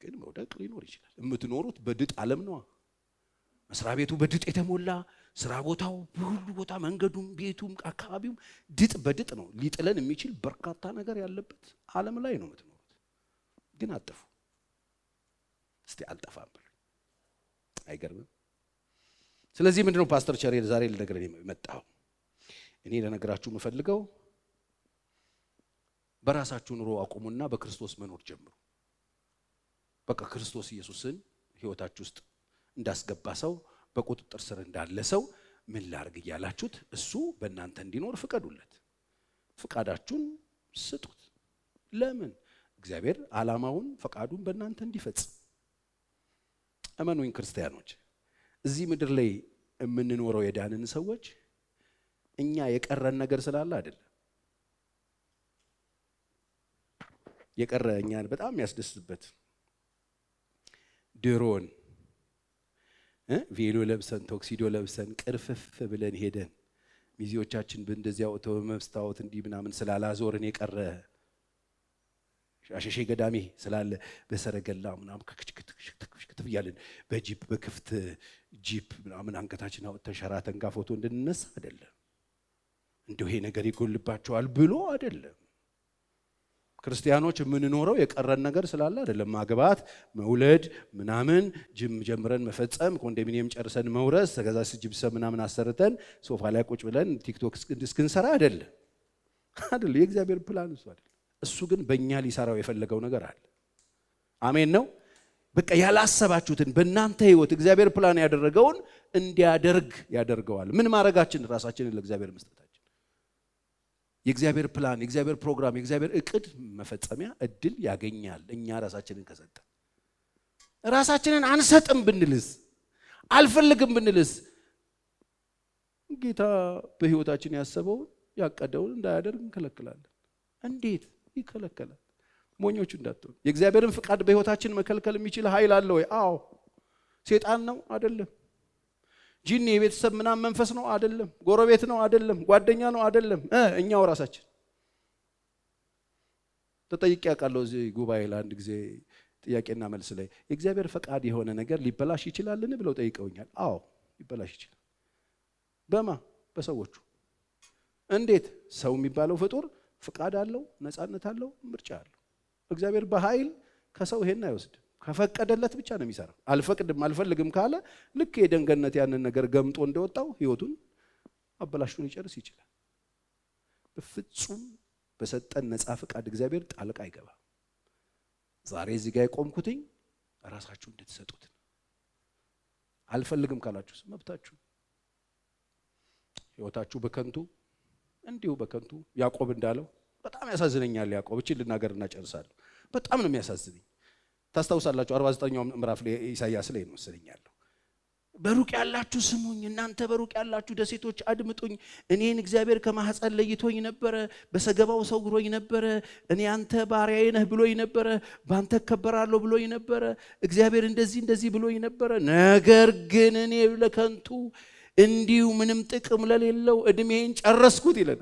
S1: ግን መውደቅ ሊኖር ይችላል። የምትኖሩት በድጥ ዓለም ነው። መስሪያ ቤቱ በድጥ የተሞላ፣ ስራ ቦታው በሁሉ ቦታ፣ መንገዱም፣ ቤቱም፣ አካባቢውም ድጥ በድጥ ነው። ሊጥለን የሚችል በርካታ ነገር ያለበት ዓለም ላይ ነው የምትኖሩት። ግን አጠፉ። እስቲ አልጠፋም ብሎ አይገርምም? ስለዚህ ምንድነው ፓስተር ቸሬ ዛሬ ልነግረን የመጣው? እኔ ለነገራችሁ የምፈልገው በራሳችሁ ኑሮ አቁሙና በክርስቶስ መኖር ጀምሩ። በቃ ክርስቶስ ኢየሱስን ህይወታችሁ ውስጥ እንዳስገባ ሰው፣ በቁጥጥር ስር እንዳለ ሰው ምን ላርግ እያላችሁት እሱ በእናንተ እንዲኖር ፍቀዱለት። ፍቃዳችሁን ስጡት። ለምን? እግዚአብሔር ዓላማውን ፈቃዱን በእናንተ እንዲፈጽም። እመኑኝ ክርስቲያኖች፣ እዚህ ምድር ላይ የምንኖረው የዳንን ሰዎች እኛ የቀረን ነገር ስላለ አይደለም። የቀረ እኛን በጣም የሚያስደስትበት ድሮን ቬሎ ለብሰን ቶክሲዶ ለብሰን ቅርፍፍ ብለን ሄደን ሚዜዎቻችን በእንደዚያው ተመስታወት እንዲህ ምናምን ስላላዞርን የቀረ አሸሼ ገዳሜ ስላለ በሰረገላ ምናምን ክትፍ እያልን በጂፕ በክፍት ጂፕ ምናምን አንገታችን አውጥተን ሸራተን ጋር ፎቶ እንድንነሳ አይደለም። እንደው ይሄ ነገር ይጎልባቸዋል ብሎ አይደለም። ክርስቲያኖች የምንኖረው የቀረን ነገር ስላለ አይደለም። ማግባት፣ መውለድ ምናምን ጅም ጀምረን መፈጸም፣ ኮንዶሚኒየም ጨርሰን መውረስ፣ ከዛ ጅብሰም ምናምን አሰርተን ሶፋ ላይ ቁጭ ብለን ቲክቶክ እስክንሰራ አይደለም። የእግዚአብሔር ፕላን እሱ አይደለም። እሱ ግን በእኛ ሊሰራው የፈለገው ነገር አለ። አሜን ነው። በቃ ያላሰባችሁትን በእናንተ ህይወት እግዚአብሔር ፕላን ያደረገውን እንዲያደርግ ያደርገዋል። ምን ማድረጋችን? ራሳችንን ለእግዚአብሔር መስጠታችን። የእግዚአብሔር ፕላን፣ የእግዚአብሔር ፕሮግራም፣ የእግዚአብሔር እቅድ መፈጸሚያ እድል ያገኛል። እኛ ራሳችንን ከሰጠን። ራሳችንን አንሰጥም ብንልስ፣ አልፈልግም ብንልስ ጌታ በህይወታችን ያሰበውን ያቀደውን እንዳያደርግ እንከለክላለን። እንዴት ይከለከላል? ሞኞቹ እንዳትሆኑ። የእግዚአብሔርን ፍቃድ በህይወታችን መከልከል የሚችል ኃይል አለ ወይ? አዎ። ሴጣን ነው? አይደለም። ጂኒ የቤተሰብ ምናምን መንፈስ ነው? አይደለም። ጎረቤት ነው? አይደለም። ጓደኛ ነው? አይደለም። እኛው ራሳችን። ተጠይቄ አውቃለሁ እዚህ ጉባኤ ለአንድ ጊዜ ጥያቄና መልስ ላይ የእግዚአብሔር ፈቃድ የሆነ ነገር ሊበላሽ ይችላልን ብለው ጠይቀውኛል። አዎ ሊበላሽ ይችላል። በማ? በሰዎቹ። እንዴት? ሰው የሚባለው ፍጡር ፍቃድ አለው፣ ነፃነት አለው፣ ምርጫ አለው። እግዚአብሔር በኃይል ከሰው ይሄን አይወስድም። ከፈቀደለት ብቻ ነው የሚሰራው። አልፈቅድም አልፈልግም ካለ ልክ የደንገነት ያንን ነገር ገምጦ እንደወጣው ህይወቱን አበላሽቶ ሊጨርስ ይችላል። በፍጹም በሰጠን ነፃ ፍቃድ እግዚአብሔር ጣልቃ አይገባም። ዛሬ እዚህ ጋር የቆምኩትኝ ራሳችሁ እንድትሰጡት። አልፈልግም ካላችሁስ መብታችሁ። ህይወታችሁ በከንቱ እንዲሁ በከንቱ ያዕቆብ እንዳለው በጣም ያሳዝነኛል። ያዕቆብ እቺ ልናገርና ጨርሳለሁ። በጣም ነው የሚያሳዝነኝ። ታስታውሳላችሁ 49ኛው ምዕራፍ ላይ ኢሳይያስ ላይ ነው መሰለኛለሁ። በሩቅ ያላችሁ ስሙኝ፣ እናንተ በሩቅ ያላችሁ ደሴቶች አድምጡኝ። እኔን እግዚአብሔር ከማህፀን ለይቶኝ ነበረ፣ በሰገባው ሰውሮኝ ነበረ። እኔ አንተ ባሪያዬ ነህ ብሎኝ ነበረ፣ ባንተ እከበራለሁ ብሎኝ ነበረ። እግዚአብሔር እንደዚህ ብሎኝ ነበረ። ነገር ግን እኔ ለከንቱ እንዲሁ ምንም ጥቅም ለሌለው እድሜን ጨረስኩት ይላል።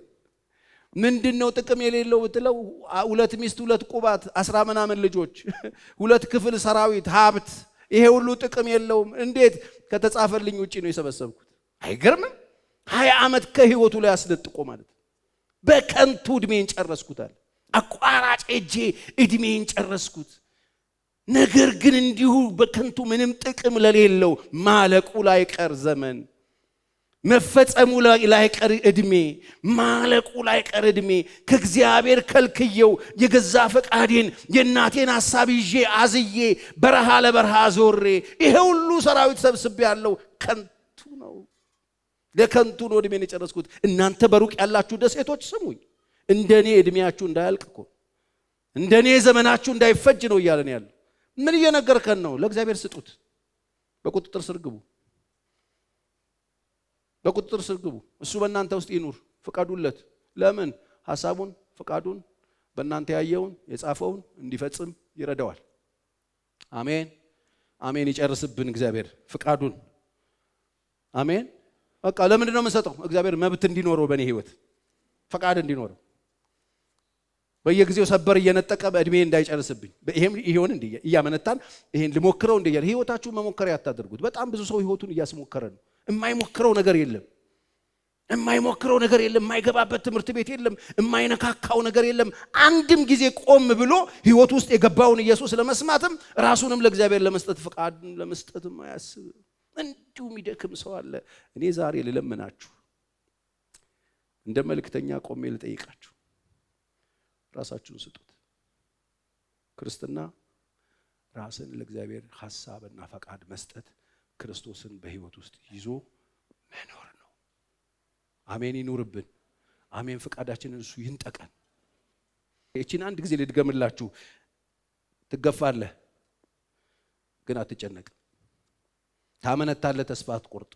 S1: ምንድነው ጥቅም የሌለው ብትለው፣ 2 ሚስት 2 ቁባት 10 ምናምን ልጆች 2 ክፍል ሰራዊት ሀብት፣ ይሄ ሁሉ ጥቅም የለውም። እንዴት? ከተጻፈልኝ ውጪ ነው የሰበሰብኩት። አይገርምም? 20 ዓመት ከህይወቱ ላይ አስነጥቆ ማለት በከንቱ እድሜን ጨረስኩታል። አቋራጭ እጄ እድሜን ጨረስኩት። ነገር ግን እንዲሁ በከንቱ ምንም ጥቅም ለሌለው ማለቁ ላይ ቀር ዘመን፣ መፈጸሙ ላይ ቀር እድሜ፣ ማለቁ ላይ ቀር እድሜ ከእግዚአብሔር ከልክየው የገዛ ፈቃዴን የእናቴን ሐሳብ ይዤ አዝዬ በረሃ ለበረሃ ዞሬ ይሄ ሁሉ ሰራዊት ሰብስቤ ያለው ከንቱ ነው። ለከንቱ ነው እድሜን የጨረስኩት። እናንተ በሩቅ ያላችሁ ደሴቶች ስሙኝ፣ እንደኔ እድሜያችሁ እንዳያልቅ እኮ እንደኔ ዘመናችሁ እንዳይፈጅ ነው እያለን ያለው። ምን እየነገርከን ነው? ለእግዚአብሔር ስጡት። በቁጥጥር ስር ግቡ። በቁጥጥር ስር ግቡ። እሱ በእናንተ ውስጥ ይኑር። ፍቀዱለት። ለምን? ሐሳቡን ፍቃዱን በእናንተ ያየውን የጻፈውን እንዲፈጽም ይረዳዋል። አሜን አሜን። ይጨርስብን እግዚአብሔር ፍቃዱን። አሜን። በቃ ለምንድን ነው የምንሰጠው? እግዚአብሔር መብት እንዲኖረው በእኔ ህይወት ፈቃድ እንዲኖረው በየጊዜው ሰበር እየነጠቀ በእድሜ እንዳይጨርስብኝ ይሄም ይሆን እንዴ እያመነታን ይሄን ልሞክረው እንዴ ያለ ህይወታችሁ መሞከር ያታደርጉት። በጣም ብዙ ሰው ህይወቱን እያስሞከረ ነው። የማይሞክረው ነገር የለም። የማይገባበት ትምህርት ቤት የለም። የማይነካካው ነገር የለም። አንድም ጊዜ ቆም ብሎ ህይወት ውስጥ የገባውን ኢየሱስ ለመስማትም ራሱንም ለእግዚአብሔር ለመስጠት ፈቃድ ለመስጠትም አያስብ። እንዲሁ የሚደክም ሰው አለ። እኔ ዛሬ ልለምናችሁ እንደ መልእክተኛ ቆሜ ልጠይቃችሁ፣ ራሳችሁን ስጡት። ክርስትና ራስን ለእግዚአብሔር ሐሳብና ፈቃድ መስጠት፣ ክርስቶስን በህይወት ውስጥ ይዞ መኖር ነው። አሜን ይኑርብን። አሜን። ፈቃዳችንን እሱ ይንጠቀን። እቺን አንድ ጊዜ ልድገምላችሁ። ትገፋለህ ግን አትጨነቅም። ታመነታለህ ተስፋ አትቆርጥ።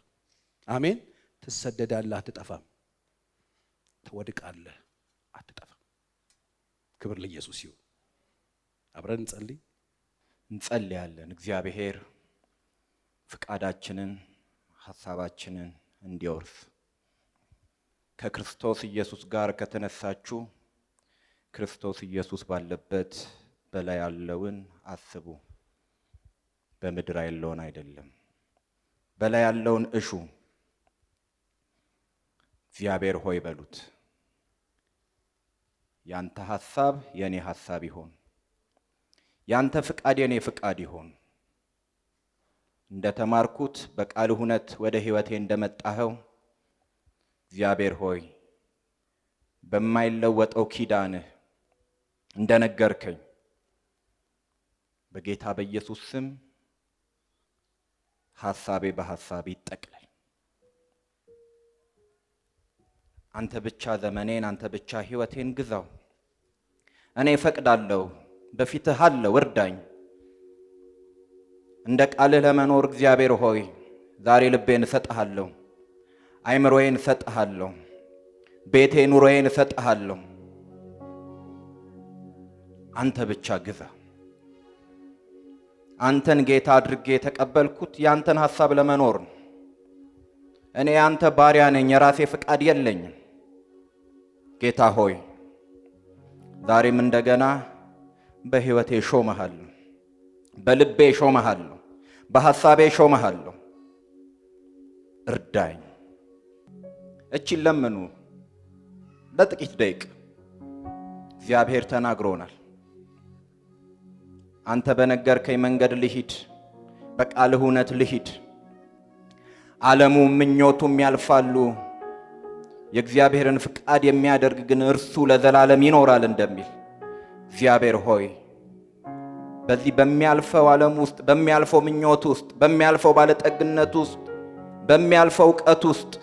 S1: አሜን። ትሰደዳለህ አትጠፋም። ትወድቃለህ አትጠፋም። ክብር ለኢየሱስ ይሁን። አብረን እንጸልያለን። እግዚአብሔር ፍቃዳችንን ሐሳባችንን እንዲወርስ ከክርስቶስ ኢየሱስ ጋር ከተነሳችሁ ክርስቶስ ኢየሱስ ባለበት በላይ ያለውን አስቡ። በምድር ያለውን አይደለም። በላይ ያለውን እሹ። እግዚአብሔር ሆይ በሉት፣ ያንተ ሐሳብ የኔ ሐሳብ ይሁን፣ ያንተ ፍቃድ የኔ ፍቃድ ይሁን። እንደተማርኩት በቃል እውነት ወደ ህይወቴ እንደመጣኸው እግዚአብሔር ሆይ በማይለወጠው ኪዳንህ እንደነገርከኝ በጌታ በኢየሱስ ስም ሐሳቤ በሐሳቤ ይጠቅለል። አንተ ብቻ ዘመኔን፣ አንተ ብቻ ህይወቴን ግዛው። እኔ እፈቅዳለሁ፣ በፊትህ አለሁ፣ እርዳኝ። እንደ ቃልህ ለመኖር እግዚአብሔር ሆይ ዛሬ ልቤን እሰጥሃለሁ፣ አይምሮዬን እሰጥሃለሁ፣ ቤቴ ኑሮዬን እሰጥሃለሁ። አንተ ብቻ ግዛ። አንተን ጌታ አድርጌ የተቀበልኩት ያንተን ሐሳብ ለመኖር ነው። እኔ ያንተ ባሪያ ነኝ፣ የራሴ ፍቃድ የለኝም። ጌታ ሆይ ዛሬም እንደገና በህይወቴ ሾመሃለሁ፣ በልቤ ሾመሃለሁ፣ በሐሳቤ ሾመሃለሁ። እርዳኝ። እቺን ለምኑ ለጥቂት ደቂቃ። እግዚአብሔር ተናግሮናል። አንተ በነገርከኝ መንገድ ልሂድ፣ በቃልህ እውነት ልሂድ። ዓለሙ ምኞቱም ያልፋሉ፣ የእግዚአብሔርን ፍቃድ የሚያደርግ ግን እርሱ ለዘላለም ይኖራል እንደሚል እግዚአብሔር ሆይ በዚህ በሚያልፈው ዓለም ውስጥ፣ በሚያልፈው ምኞት ውስጥ፣ በሚያልፈው ባለጠግነት ውስጥ፣ በሚያልፈው ዕውቀት ውስጥ፣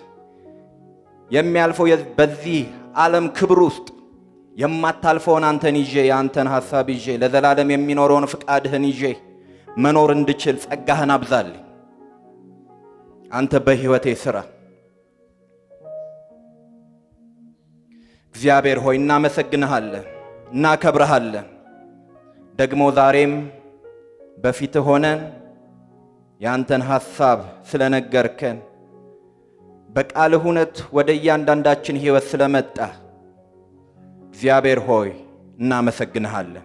S1: የሚያልፈው በዚህ ዓለም ክብር ውስጥ የማታልፈውን አንተን ይዤ፣ የአንተን ሐሳብ ይዤ፣ ለዘላለም የሚኖረውን ፍቃድህን ይዤ መኖር እንድችል ጸጋህን አብዛልኝ። አንተ በህይወቴ ስራ። እግዚአብሔር ሆይ እናመሰግንሃለን፣ እናከብረሃለን። ደግሞ ዛሬም በፊትህ ሆነን ያንተን ሐሳብ ስለነገርከን በቃልህ እውነት ወደ እያንዳንዳችን ህይወት ስለመጣ እግዚአብሔር ሆይ እናመሰግንሃለን።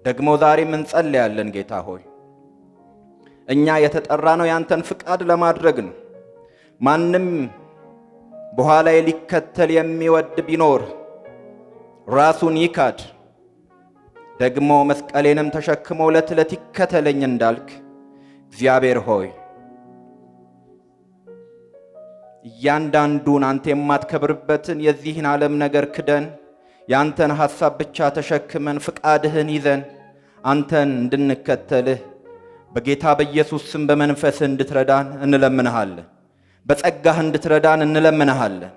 S1: ደግሞ ዛሬም እንጸልያለን። ጌታ ሆይ እኛ የተጠራነው ያንተን ፍቃድ ለማድረግ ነው። ማንም በኋላዬ ሊከተል የሚወድ ቢኖር ራሱን ይካድ፣ ደግሞ መስቀሌንም ተሸክሞ ዕለት ዕለት ይከተለኝ እንዳልክ እግዚአብሔር ሆይ እያንዳንዱን አንተ የማትከብርበትን የዚህን ዓለም ነገር ክደን ያንተን ሐሳብ ብቻ ተሸክመን ፍቃድህን ይዘን አንተን እንድንከተልህ በጌታ በኢየሱስ ስም በመንፈስህ እንድትረዳን እንለምንሃለን። በጸጋህ እንድትረዳን እንለምንሃለን።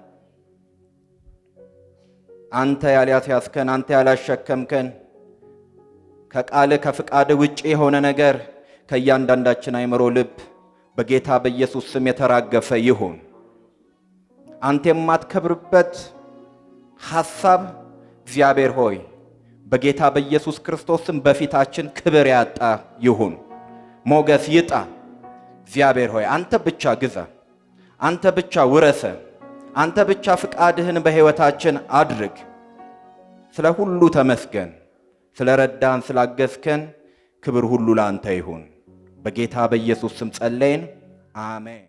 S1: አንተ ያልያዝከን፣ አንተ ያላሸከምከን ከቃልህ ከፍቃድህ ውጪ የሆነ ነገር ከእያንዳንዳችን አይምሮ ልብ በጌታ በኢየሱስ ስም የተራገፈ ይሁን። አንተ የማትከብርበት ሐሳብ እግዚአብሔር ሆይ በጌታ በኢየሱስ ክርስቶስ ስም በፊታችን ክብር ያጣ ይሁን፣ ሞገስ ይጣ። እግዚአብሔር ሆይ አንተ ብቻ ግዛ፣
S2: አንተ ብቻ ውረሰን። አንተ ብቻ ፍቃድህን በሕይወታችን አድርግ። ስለ ሁሉ ተመስገን። ስለ ረዳን ስላገዝከን ክብር ሁሉ ላንተ ይሁን። በጌታ በኢየሱስ ስም ጸለይን፣ አሜን።